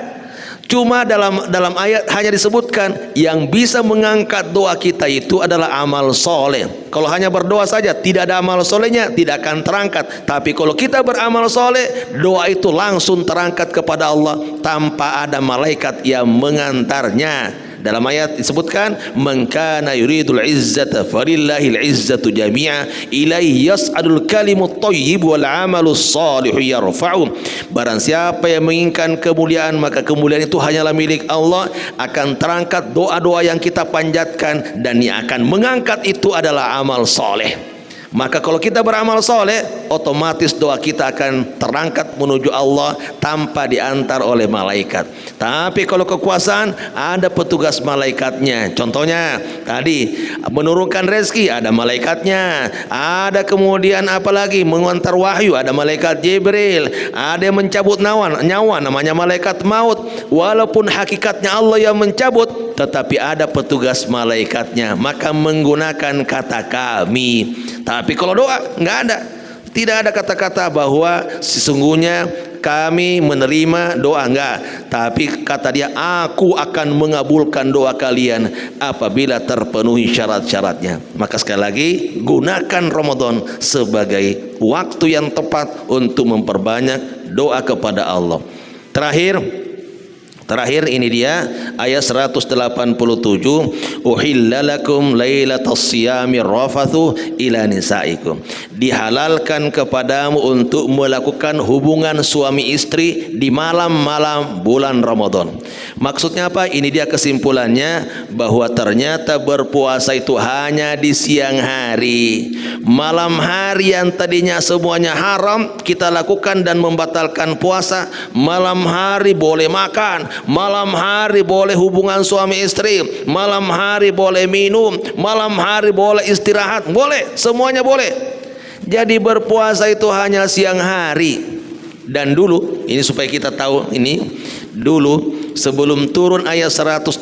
Cuma dalam ayat hanya disebutkan yang bisa mengangkat doa kita itu adalah amal soleh. Kalau hanya berdoa saja tidak ada amal solehnya, tidak akan terangkat. Tapi kalau kita beramal soleh, doa itu langsung terangkat kepada Allah tanpa ada malaikat yang mengantarnya. Dalam ayat disebutkan, man kana yuridul izzata falillahil izzatu jami'a ilaihi yas'adul kalimut thayyib wal amalus shalihu yarfa'u. Barang siapa yang menginginkan kemuliaan, maka kemuliaan itu hanyalah milik Allah. Akan terangkat doa-doa yang kita panjatkan, dan yang akan mengangkat itu adalah amal soleh. Maka kalau kita beramal soleh, otomatis doa kita akan terangkat menuju Allah tanpa diantar oleh malaikat. Tapi kalau kekuasaan, ada petugas malaikatnya. Contohnya tadi menurunkan rezeki, ada malaikatnya. Ada kemudian apalagi mengantar wahyu, ada malaikat Jibril. Ada yang mencabut nyawa, namanya malaikat maut. Walaupun hakikatnya Allah yang mencabut, tetapi ada petugas malaikatnya. Maka menggunakan kata kami. Tapi kalau doa nggak ada, tidak ada kata-kata bahwa sesungguhnya kami menerima doa, enggak. Tapi kata dia, aku akan mengabulkan doa kalian apabila terpenuhi syarat-syaratnya. Maka sekali lagi, gunakan Ramadan sebagai waktu yang tepat untuk memperbanyak doa kepada Allah. Terakhir ini dia ayat 187, uhillalakum lailatas siyamir rafathu ila nisaikum. Dihalalkan kepadamu untuk melakukan hubungan suami istri di malam-malam bulan Ramadan. Maksudnya apa? Ini dia kesimpulannya, bahwa ternyata berpuasa itu hanya di siang hari. Malam hari yang tadinya semuanya haram kita lakukan dan membatalkan puasa. Malam hari boleh makan, malam hari boleh hubungan suami istri, malam hari boleh minum, malam hari boleh istirahat, boleh, semuanya boleh. Jadi berpuasa itu hanya siang hari. Dan dulu, ini supaya kita tahu, ini dulu sebelum turun ayat 187,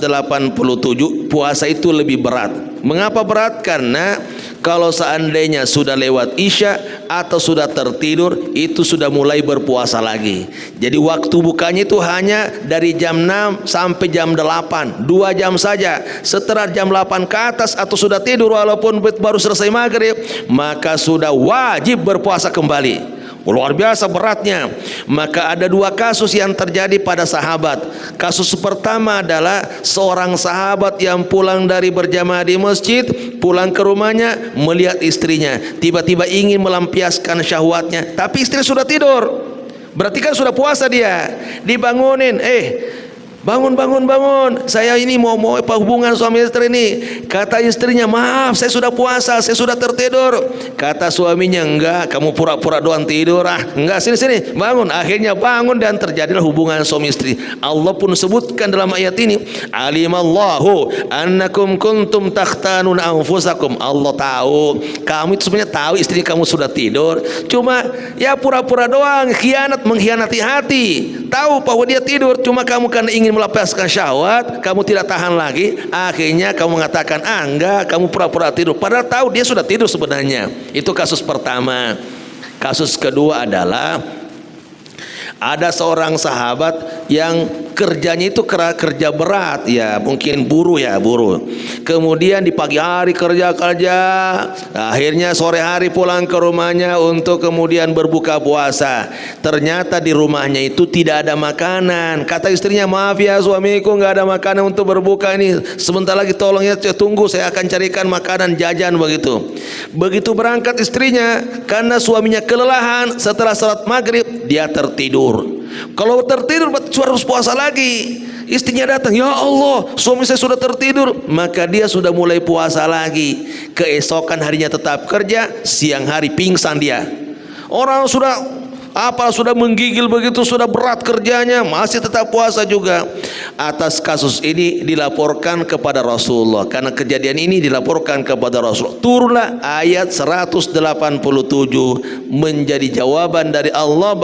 puasa itu lebih berat. Mengapa berat? Karena kalau seandainya sudah lewat isya atau sudah tertidur, itu sudah mulai berpuasa lagi. Jadi waktu bukanya itu hanya dari jam 6 sampai jam 8, 2 jam saja. Setelah jam 8 ke atas atau sudah tidur walaupun baru selesai maghrib, maka sudah wajib berpuasa kembali. Luar biasa beratnya. Maka ada 2 kasus yang terjadi pada sahabat. Kasus pertama adalah seorang sahabat yang pulang dari berjamaah di masjid, pulang ke rumahnya melihat istrinya, tiba-tiba ingin melampiaskan syahwatnya, tapi istri sudah tidur. Berarti kan sudah puasa dia. Dibangunin, bangun, saya ini mau hubungan suami istri ini. Kata istrinya, maaf saya sudah puasa, saya sudah tertidur. Kata suaminya, enggak, kamu pura-pura doang tidur. Enggak, sini bangun. Akhirnya bangun dan terjadilah hubungan suami istri. Allah pun sebutkan dalam ayat ini, alimallahu annakum kuntum takhtanun anfusakum. Allah tahu kamu itu sebenarnya tahu istri kamu sudah tidur, cuma ya pura-pura doang, mengkhianati hati. Tahu bahwa dia tidur, cuma kamu karena ingin melepaskan syahwat, kamu tidak tahan lagi, akhirnya kamu mengatakan enggak, kamu pura-pura tidur, padahal tahu dia sudah tidur sebenarnya. Itu kasus pertama. Kasus kedua adalah ada seorang sahabat yang kerjanya itu kerja berat, ya mungkin buruh. Kemudian di pagi hari kerja, akhirnya sore hari pulang ke rumahnya untuk kemudian berbuka puasa. Ternyata di rumahnya itu tidak ada makanan. Kata istrinya, maaf ya suamiku, nggak ada makanan untuk berbuka ini. Sebentar lagi tolong ya, tunggu saya akan carikan makanan jajan begitu. Begitu berangkat istrinya, karena suaminya kelelahan, setelah salat maghrib dia tertidur. Kalau tertidur harus puasa lagi. Istrinya datang, ya Allah, suami saya sudah tertidur. Maka dia sudah mulai puasa lagi. Keesokan harinya tetap kerja, siang hari pingsan dia. Orang sudah menggigil begitu, sudah berat kerjanya, masih tetap puasa juga. Atas kasus ini dilaporkan kepada Rasulullah. Karena kejadian ini dilaporkan kepada Rasulullah, turunlah ayat 187 menjadi jawaban dari Allah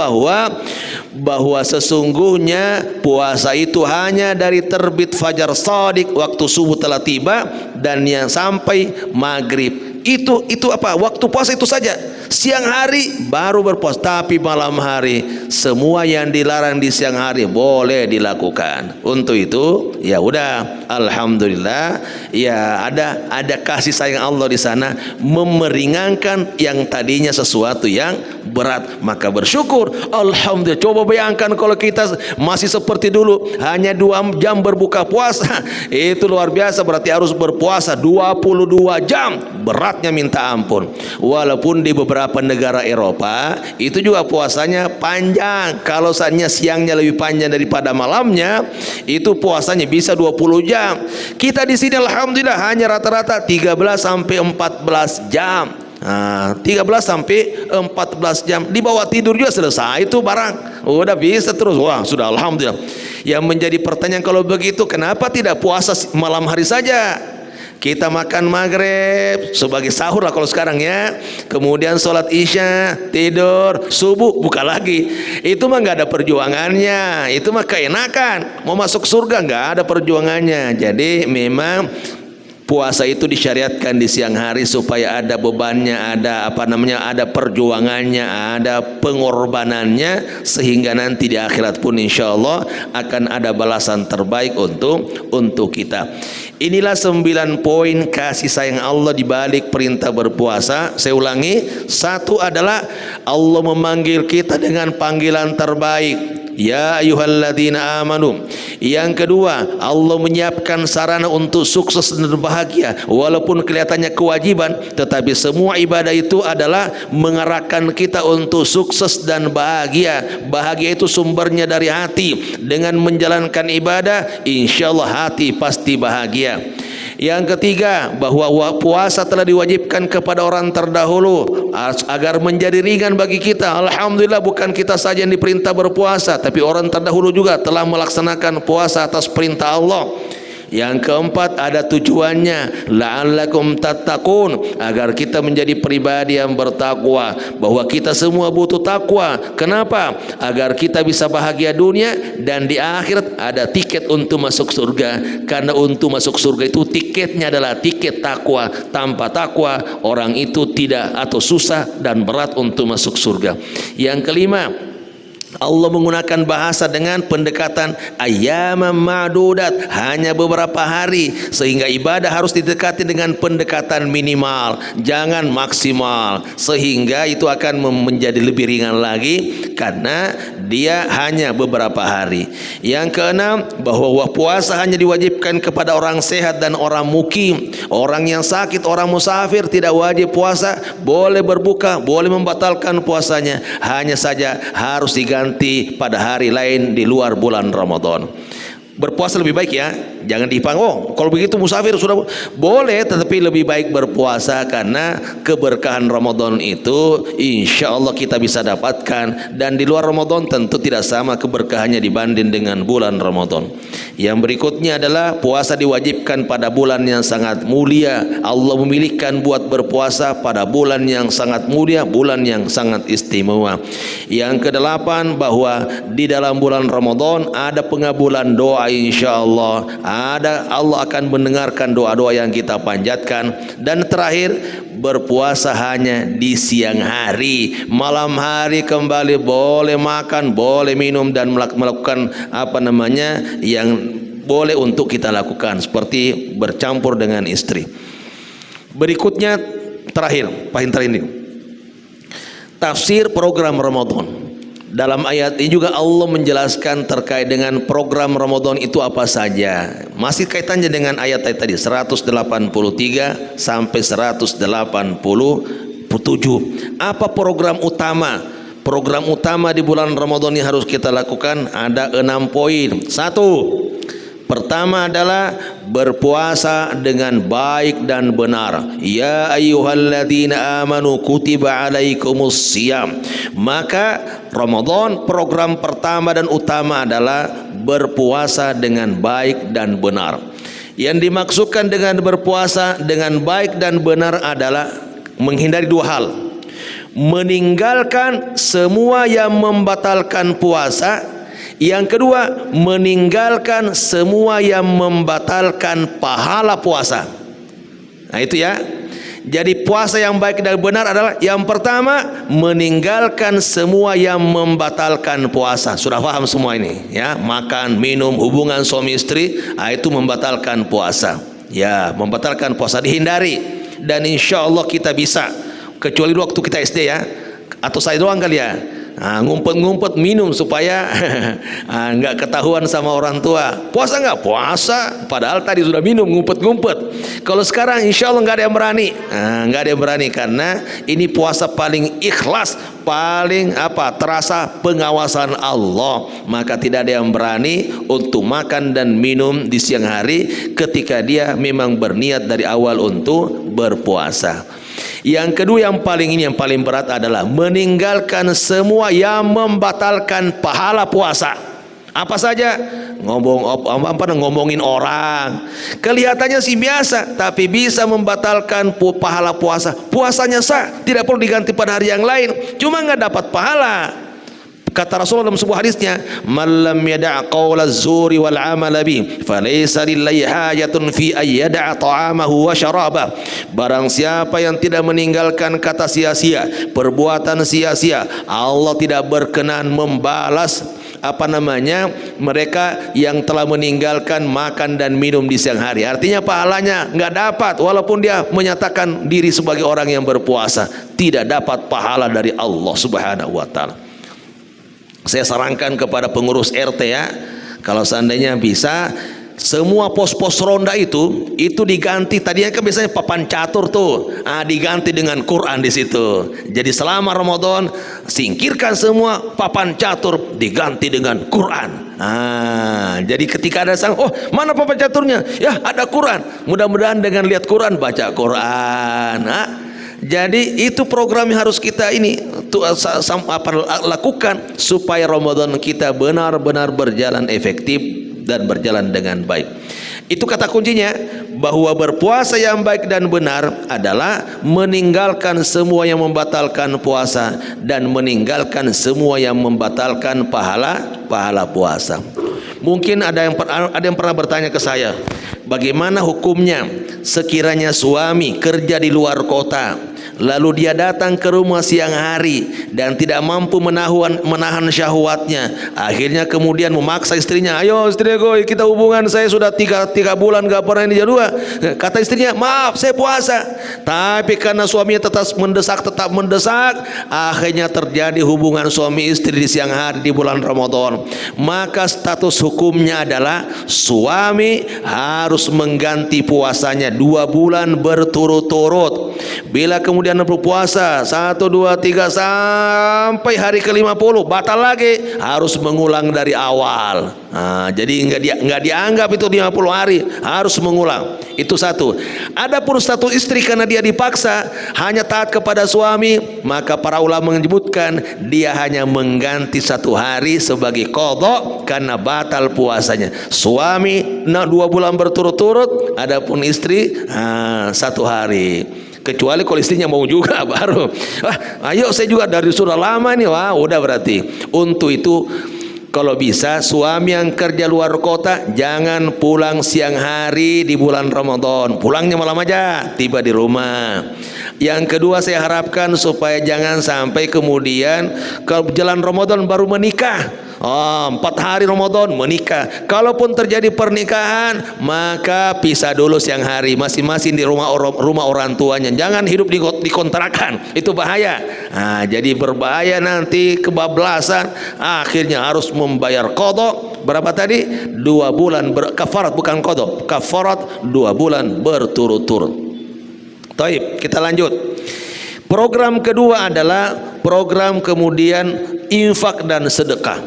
bahwa sesungguhnya puasa itu hanya dari terbit fajar shadiq, waktu subuh telah tiba, dan yang sampai maghrib. Itu apa? Waktu puasa itu saja. Siang hari baru berpuasa, tapi malam hari semua yang dilarang di siang hari boleh dilakukan. Untuk itu ya udah, alhamdulillah ya ada kasih sayang Allah di sana, memeringankan yang tadinya sesuatu yang berat. Maka bersyukur, alhamdulillah. Coba bayangkan kalau kita masih seperti dulu, hanya 2 jam berbuka puasa, itu luar biasa. Berarti harus berpuasa 22 jam, beratnya minta ampun. Walaupun di beberapa negara Eropa itu juga puasanya panjang. Kalau saatnya siangnya lebih panjang daripada malamnya, itu puasanya bisa 20 jam. Kita di sini alhamdulillah hanya rata-rata 13 sampai 14 jam. 13 sampai 14 jam. Di bawah tidur juga selesai itu barang. Udah bisa terus. Wah, sudah alhamdulillah. Yang menjadi pertanyaan, kalau begitu kenapa tidak puasa malam hari saja? Kita makan maghrib sebagai sahur lah kalau sekarang ya, kemudian sholat isya, tidur, subuh buka lagi. Itu mah nggak ada perjuangannya, itu mah keenakan. Mau masuk surga nggak ada perjuangannya. Jadi memang puasa itu disyariatkan di siang hari supaya ada bebannya, ada ada perjuangannya, ada pengorbanannya, sehingga nanti di akhirat pun insya Allah akan ada balasan terbaik untuk kita. Inilah 9 poin kasih sayang Allah di balik perintah berpuasa. Saya ulangi, 1 adalah Allah memanggil kita dengan panggilan terbaik. Ya ayyuhalladzina amanu Yang kedua, Allah menyiapkan sarana untuk sukses dan bahagia. Walaupun kelihatannya kewajiban, tetapi semua ibadah itu adalah mengarahkan kita untuk sukses dan bahagia. Bahagia itu sumbernya dari hati. Dengan menjalankan ibadah, insya Allah hati pasti bahagia. Yang ketiga, bahwa puasa telah diwajibkan kepada orang terdahulu agar menjadi ringan bagi kita. Alhamdulillah, bukan kita saja yang diperintah berpuasa, tapi orang terdahulu juga telah melaksanakan puasa atas perintah Allah. Yang keempat, ada tujuannya, la'allakum tattaqun, agar kita menjadi pribadi yang bertakwa. Bahwa kita semua butuh takwa. Kenapa? Agar kita bisa bahagia dunia dan di akhirat ada tiket untuk masuk surga. Karena untuk masuk surga itu tiketnya adalah tiket takwa. Tanpa takwa orang itu tidak atau susah dan berat untuk masuk surga. Yang kelima, Allah menggunakan bahasa dengan pendekatan ayyaman ma'dudat, hanya beberapa hari, sehingga ibadah harus didekati dengan pendekatan minimal, jangan maksimal, sehingga itu akan menjadi lebih ringan lagi karena dia hanya beberapa hari. Yang keenam, bahwa puasa hanya diwajibkan kepada orang sehat dan orang mukim. Orang yang sakit, orang musafir tidak wajib puasa, boleh berbuka, boleh membatalkan puasanya, hanya saja harus diganti pada hari lain di luar bulan Ramadan. Berpuasa lebih baik ya, jangan dipang. Oh, kalau begitu musafir sudah boleh, tetapi lebih baik berpuasa karena keberkahan Ramadan itu insya Allah kita bisa dapatkan, dan di luar Ramadan tentu tidak sama keberkahannya dibanding dengan bulan Ramadan. Yang berikutnya adalah puasa diwajibkan pada bulan yang sangat mulia. Allah memilihkan buat berpuasa pada bulan yang sangat mulia, bulan yang sangat istimewa. Yang kedelapan, bahwa di dalam bulan Ramadan ada pengabulan doa. Insya Allah Allah akan mendengarkan doa-doa yang kita panjatkan. Dan terakhir, berpuasa hanya di siang hari. Malam hari kembali boleh makan, boleh minum, dan melakukan yang boleh untuk kita lakukan, seperti bercampur dengan istri. Berikutnya, paling terakhir ini, tafsir program Ramadan. Dalam ayat ini juga Allah menjelaskan terkait dengan program Ramadan itu apa saja. Masih kaitannya dengan ayat tadi 183 sampai 187. Apa program utama? Program utama di bulan Ramadan yang harus kita lakukan ada 6 poin. 1. Pertama adalah berpuasa dengan baik dan benar. Ya ayyuhalladzina amanu kutiba alaikumus siyam. Maka Ramadan program pertama dan utama adalah berpuasa dengan baik dan benar. Yang dimaksudkan dengan berpuasa dengan baik dan benar adalah menghindari 2 hal. Meninggalkan semua yang membatalkan puasa. Yang kedua, meninggalkan semua yang membatalkan pahala puasa. Nah itu ya. Jadi puasa yang baik dan benar adalah yang pertama, meninggalkan semua yang membatalkan puasa. Sudah paham semua ini ya? Makan, minum, hubungan suami istri, itu membatalkan puasa. Ya, membatalkan puasa dihindari. Dan insya Allah kita bisa. Kecuali waktu kita SD ya. Atau saya doang kali ya. Ngumpet-ngumpet minum supaya nggak ketahuan sama orang tua. Puasa nggak? Puasa, padahal tadi sudah minum, ngumpet-ngumpet. Kalau sekarang insya Allah nggak ada yang berani, nggak ada yang berani, karena ini puasa paling ikhlas, paling terasa pengawasan Allah. Maka tidak ada yang berani untuk makan dan minum di siang hari ketika dia memang berniat dari awal untuk berpuasa. Yang kedua, yang paling berat adalah meninggalkan semua yang membatalkan pahala puasa. Apa saja? Ngomongin orang. Kelihatannya sih biasa, tapi bisa membatalkan pahala puasa. Puasanya sah, tidak perlu diganti pada hari yang lain, cuma nggak dapat pahala. Kata Rasulullah dalam sebuah hadisnya, "Man lam yada' qawla az-zuri wal 'amala bi, falaysa lillahi hajatun fi ay yada'a ta'amahu wa syarabah." Barang siapa yang tidak meninggalkan kata sia-sia, perbuatan sia-sia, Allah tidak berkenan membalas mereka yang telah meninggalkan makan dan minum di siang hari. Artinya pahalanya nggak dapat, walaupun dia menyatakan diri sebagai orang yang berpuasa, tidak dapat pahala dari Allah Subhanahu wa taala. Saya sarankan kepada pengurus RT ya, Kalau seandainya bisa, semua pos-pos ronda itu diganti. Tadinya kan biasanya papan catur tuh, diganti dengan Quran di situ. Jadi selama Ramadan singkirkan semua papan catur, diganti dengan Quran. Jadi ketika ada oh mana papan caturnya? Ya ada Quran. Mudah-mudahan dengan lihat Quran baca Quran. Jadi itu program yang harus kita lakukan supaya Ramadan kita benar-benar berjalan efektif dan berjalan dengan baik. Itu kata kuncinya, bahwa berpuasa yang baik dan benar adalah meninggalkan semua yang membatalkan puasa dan meninggalkan semua yang membatalkan pahala puasa. Mungkin ada yang pernah bertanya ke saya, bagaimana hukumnya sekiranya suami kerja di luar kota, lalu dia datang ke rumah siang hari dan tidak mampu menahan syahwatnya, akhirnya kemudian memaksa istrinya, ayo istriku kita hubungan, saya sudah tiga bulan gak pernah ini jadwal. Kata istrinya, maaf saya puasa, tapi karena suaminya tetap mendesak, akhirnya terjadi hubungan suami istri di siang hari di bulan Ramadan. Maka status hukumnya adalah suami harus mengganti puasanya 2 bulan berturut-turut. Bila kemudian berpuasa 1, 2, 3 sampai hari ke-50 batal lagi, harus mengulang dari awal. Jadi nggak dianggap itu 50 hari, harus mengulang. Itu satu. Adapun status istri karena dia dipaksa hanya taat kepada suami, maka para ulama menyebutkan dia hanya mengganti 1 hari sebagai qadha karena batal puasanya. Suami 2 bulan berturut-turut, adapun istri 1 hari. Kecuali kalau istrinya mau juga baru, ayo saya juga dari sudah lama nih, udah berarti. Untuk itu kalau bisa suami yang kerja luar kota jangan pulang siang hari di bulan Ramadan, pulangnya malam aja, tiba di rumah. Yang kedua, saya harapkan supaya jangan sampai kemudian kalau jalan Ramadan baru menikah, 4 hari Ramadan menikah. Kalaupun terjadi pernikahan, maka pisah dulu siang hari, masing-masing di rumah orang tuanya. Jangan hidup di kontrakan, itu bahaya. Jadi berbahaya, nanti kebablasan, akhirnya harus membayar qadha. Berapa tadi? 2 bulan kafarat, bukan qadha, kafarat 2 bulan berturut-turut. Taib, kita lanjut. Program kedua adalah program kemudian infak dan sedekah.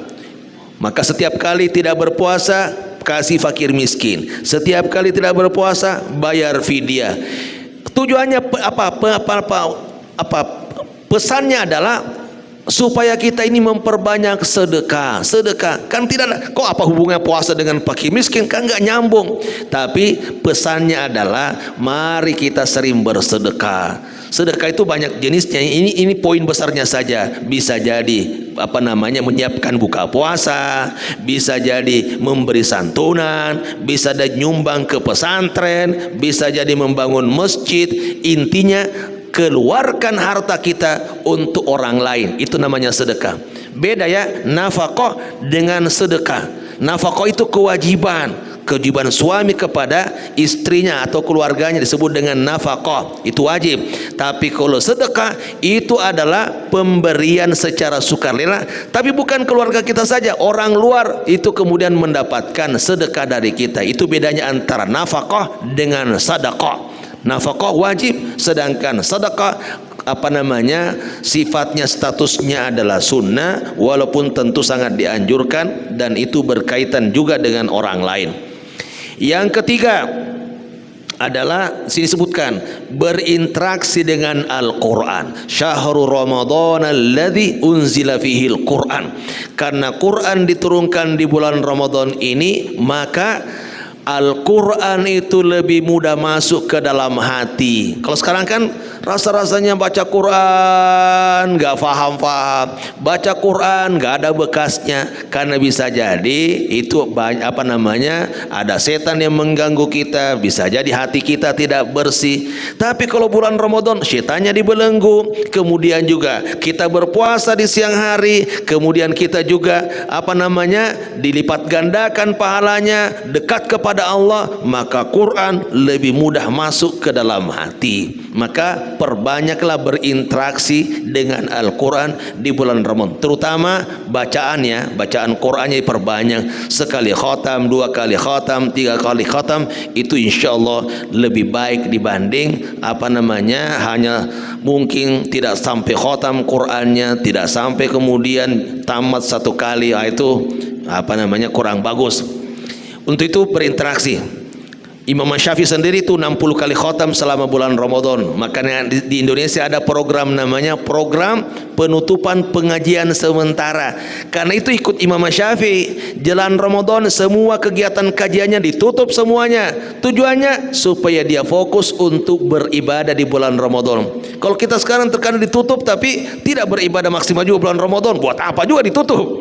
Maka setiap kali tidak berpuasa, kasih fakir miskin. Setiap kali tidak berpuasa, bayar fidyah. Tujuannya apa? Pesannya adalah supaya kita ini memperbanyak sedekah. Kan tidak, kok apa hubungannya puasa dengan fakir miskin? Kan nggak nyambung. Tapi pesannya adalah mari kita sering bersedekah. Sedekah itu banyak jenisnya. Ini poin besarnya saja. Bisa jadi menyiapkan buka puasa, bisa jadi memberi santunan, bisa jadi nyumbang ke pesantren, bisa jadi membangun masjid. Intinya keluarkan harta kita untuk orang lain, itu namanya sedekah. Beda ya, nafkah dengan sedekah. Nafkah itu kewajiban suami kepada istrinya atau keluarganya, disebut dengan nafkah, itu wajib. Tapi kalau sedekah itu adalah pemberian secara sukarela, tapi bukan keluarga kita saja, orang luar itu kemudian mendapatkan sedekah dari kita. Itu bedanya antara nafkah dengan sedekah. Nafkah wajib, sedangkan sedekah sifatnya, statusnya adalah sunnah, walaupun tentu sangat dianjurkan dan itu berkaitan juga dengan orang lain. Yang ketiga adalah disebutkan berinteraksi dengan Al-Quran. Syahrul Ramadan alladzi unzila fihil Quran. Karena Quran diturunkan di bulan Ramadan ini, maka Al-Quran itu lebih mudah masuk ke dalam hati. Kalau sekarang kan rasa-rasanya baca Quran gak faham-faham, baca Quran gak ada bekasnya, karena bisa jadi itu ada setan yang mengganggu kita, bisa jadi hati kita tidak bersih. Tapi kalau bulan Ramadan setannya dibelenggu, kemudian juga kita berpuasa di siang hari, kemudian kita juga dilipat gandakan pahalanya, dekat kepada kepada Allah, maka Quran lebih mudah masuk ke dalam hati. Maka perbanyaklah berinteraksi dengan Al-Quran di bulan Ramadan, terutama bacaannya, bacaan Qurannya diperbanyak, sekali khatam, 2 kali khatam, 3 kali khatam, itu insya Allah lebih baik dibanding hanya mungkin tidak sampai khatam Qurannya, tidak sampai kemudian tamat 1 kali, itu kurang bagus. Untuk itu berinteraksi. Imam Syafi'i sendiri itu 60 kali khatam selama bulan Ramadan. Makanya di Indonesia ada program namanya program penutupan pengajian sementara. Karena itu ikut Imam Syafi'i, jalan Ramadan semua kegiatan kajiannya ditutup semuanya. Tujuannya supaya dia fokus untuk beribadah di bulan Ramadan. Kalau kita sekarang terkadang ditutup tapi tidak beribadah maksimal juga bulan Ramadan, buat apa juga ditutup?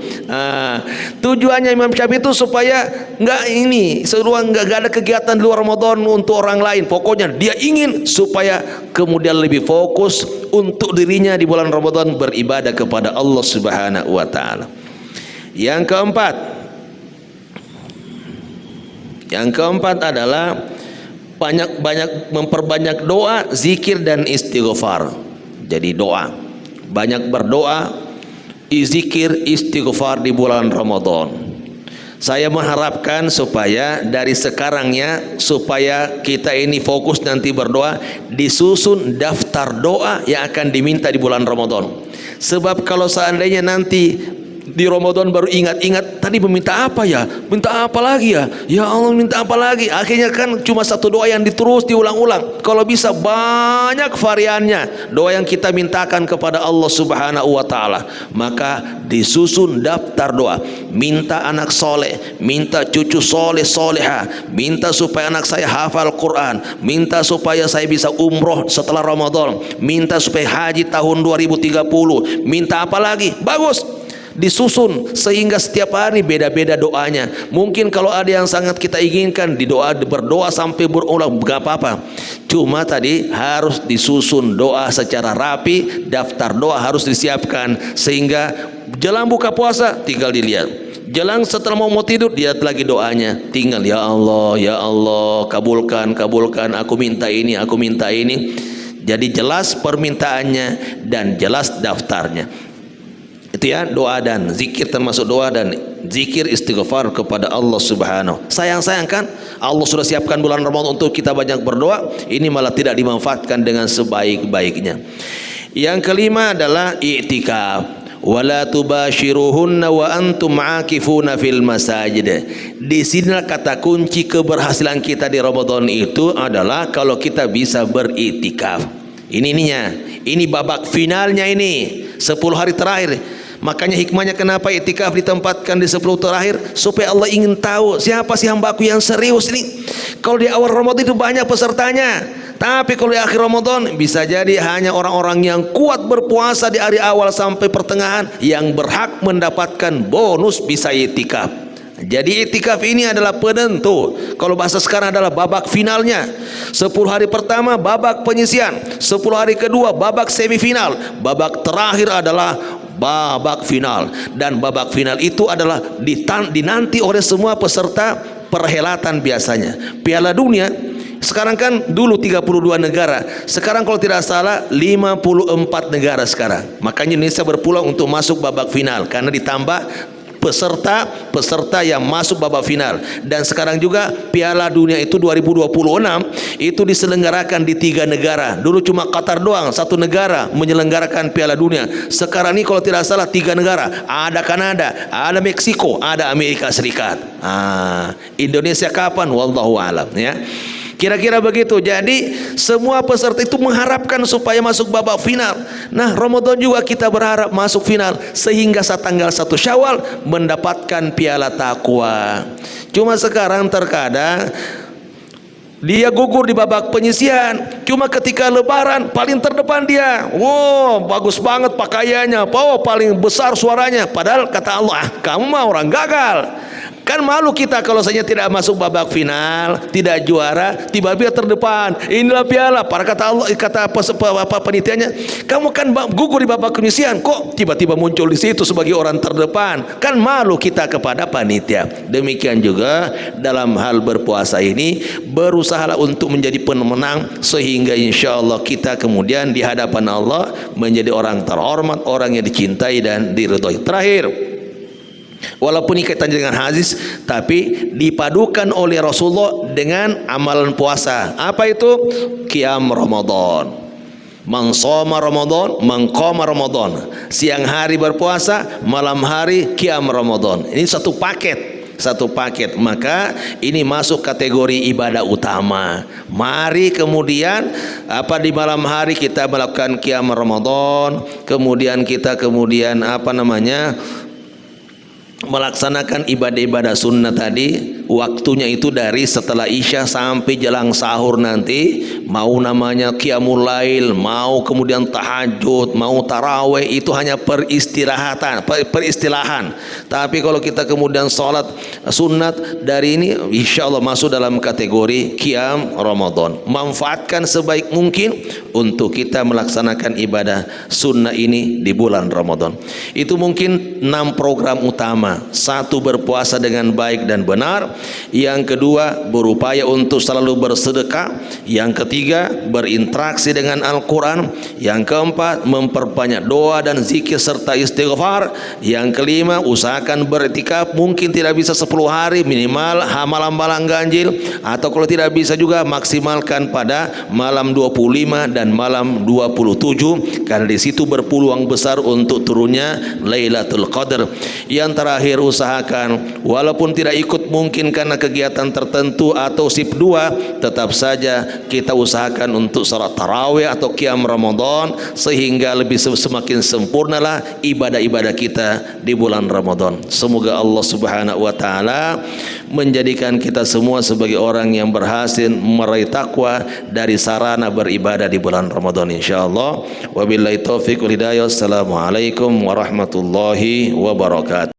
Tujuannya Imam Syafi'i itu supaya nggak ada kegiatan di luar Ramadan untuk orang lain. Pokoknya dia ingin supaya kemudian lebih fokus untuk dirinya di bulan Ramadan beribadah kepada Allah Subhanahu wa taala. Yang keempat adalah banyak memperbanyak doa, zikir dan istighfar. Jadi doa, banyak berdoa, zikir, istighfar di bulan Ramadan. Saya mengharapkan supaya dari sekarangnya, supaya kita ini fokus nanti berdoa, disusun daftar doa yang akan diminta di bulan Ramadan. Sebab kalau seandainya nanti di Ramadan baru ingat-ingat tadi meminta apa ya, minta apa lagi ya, ya Allah minta apa lagi, akhirnya kan cuma satu doa yang diulang-ulang. Kalau bisa banyak variannya doa yang kita mintakan kepada Allah Subhanahu wa taala, maka disusun daftar doa. Minta anak soleh, minta cucu soleh soleha, minta supaya anak saya hafal Quran, minta supaya saya bisa umroh setelah Ramadan, minta supaya haji tahun 2030, minta apa lagi, bagus, disusun sehingga setiap hari beda-beda doanya. Mungkin kalau ada yang sangat kita inginkan berdoa sampai berulang, gak apa-apa. Cuma tadi harus disusun doa secara rapi, daftar doa harus disiapkan sehingga jelang buka puasa tinggal dilihat, jelang setelah mau tidur lihat lagi doanya, tinggal ya Allah kabulkan aku minta ini. Jadi jelas permintaannya dan jelas daftarnya. Itu ya, doa dan zikir, termasuk doa dan zikir istighfar kepada Allah Subhanahu. Sayang kan Allah sudah siapkan bulan Ramadan untuk kita banyak berdoa, ini malah tidak dimanfaatkan dengan sebaik-baiknya. Yang kelima adalah i'tikaf. Wala tubashiruhunna wa antum aakifuna fil masajid. Di sinilah kata kunci keberhasilan kita di Ramadan itu adalah kalau kita bisa beriktikaf. Ini babak finalnya, ini 10 hari terakhir. Makanya hikmahnya kenapa iktikaf ditempatkan di 10 terakhir, supaya Allah ingin tahu siapa sih hambaku yang serius ini. Kalau di awal Ramadan itu banyak pesertanya, tapi kalau di akhir Ramadan bisa jadi hanya orang-orang yang kuat berpuasa di hari awal sampai pertengahan yang berhak mendapatkan bonus bisa iktikaf. Jadi iktikaf ini adalah penentu. Kalau bahasa sekarang adalah babak finalnya. 10 hari pertama babak penyisian, 10 hari kedua babak semifinal, babak terakhir adalah babak final. Dan babak final itu adalah dinanti oleh semua peserta perhelatan biasanya. Piala Dunia sekarang kan dulu 32 negara, sekarang kalau tidak salah 54 negara sekarang. Makanya Indonesia berpeluang untuk masuk babak final karena ditambah peserta yang masuk babak final. Dan sekarang juga Piala Dunia itu 2026 itu diselenggarakan di 3 negara. Dulu cuma Qatar doang, 1 negara menyelenggarakan Piala Dunia. Sekarang ini kalau tidak salah 3 negara, ada Kanada, ada Meksiko, ada Amerika Serikat. Indonesia kapan? Wallahu alam ya. Kira-kira begitu. Jadi semua peserta itu mengharapkan supaya masuk babak final. Nah, Ramadan juga kita berharap masuk final sehingga saat tanggal 1 Syawal mendapatkan piala takwa. Cuma sekarang terkadang dia gugur di babak penyisian. Cuma ketika lebaran paling terdepan dia. Wow, bagus banget pakaiannya. Paling besar suaranya. Padahal kata Allah, kamu mah orang gagal. Kan malu kita kalau saja tidak masuk babak final, tidak juara, tiba-tiba terdepan. Inilah piala. Para kata Allah, kata penitiannya, kamu kan gugur di babak penyisihan, kok tiba-tiba muncul di situ sebagai orang terdepan? Kan malu kita kepada panitia. Demikian juga dalam hal berpuasa ini, berusahalah untuk menjadi pemenang sehingga insya Allah kita kemudian di hadapan Allah menjadi orang terhormat, orang yang dicintai dan diridhoi. Terakhir, walaupun ini kaitannya dengan hadis, tapi dipadukan oleh Rasulullah dengan amalan puasa. Apa itu? Qiyam Ramadan. Man shoma Ramadan, man qama Ramadan. Siang hari berpuasa, malam hari qiyam Ramadan. Ini satu paket. Maka ini masuk kategori ibadah utama. Mari kemudian di malam hari kita melakukan qiyam Ramadan, kemudian kita melaksanakan ibadah-ibadah sunnah tadi. Waktunya itu dari setelah Isya sampai jelang sahur nanti. Mau namanya qiyamul lail, mau kemudian tahajud, mau taraweh, itu hanya peristilahan. Tapi kalau kita kemudian sholat sunnat dari ini, insya Allah masuk dalam kategori qiyam Ramadan. Manfaatkan sebaik mungkin untuk kita melaksanakan ibadah sunnah ini di bulan Ramadan. Itu mungkin 6 program utama. 1, berpuasa dengan baik dan benar. Yang kedua, berupaya untuk selalu bersedekah. Yang ketiga, berinteraksi dengan Al-Quran. Yang keempat, memperbanyak doa dan zikir serta istighfar. Yang kelima, usahakan beriktikaf. Mungkin tidak bisa 10 hari, minimal malam-malam ganjil, atau kalau tidak bisa juga maksimalkan pada malam 25 dan malam 27, karena di situ berpeluang besar untuk turunnya Lailatul Qadar. Yang terakhir, usahakan walaupun tidak ikut mungkin karena kegiatan tertentu atau sip 2, tetap saja kita usahakan untuk salat tarawih atau qiyam Ramadan, sehingga semakin sempurnalah ibadah-ibadah kita di bulan Ramadan. Semoga Allah Subhanahu wa taala menjadikan kita semua sebagai orang yang berhasil meraih takwa dari sarana beribadah di bulan Ramadan insyaallah. Wabillahi taufiq wal hidayah. Assalamualaikum warahmatullahi wabarakatuh.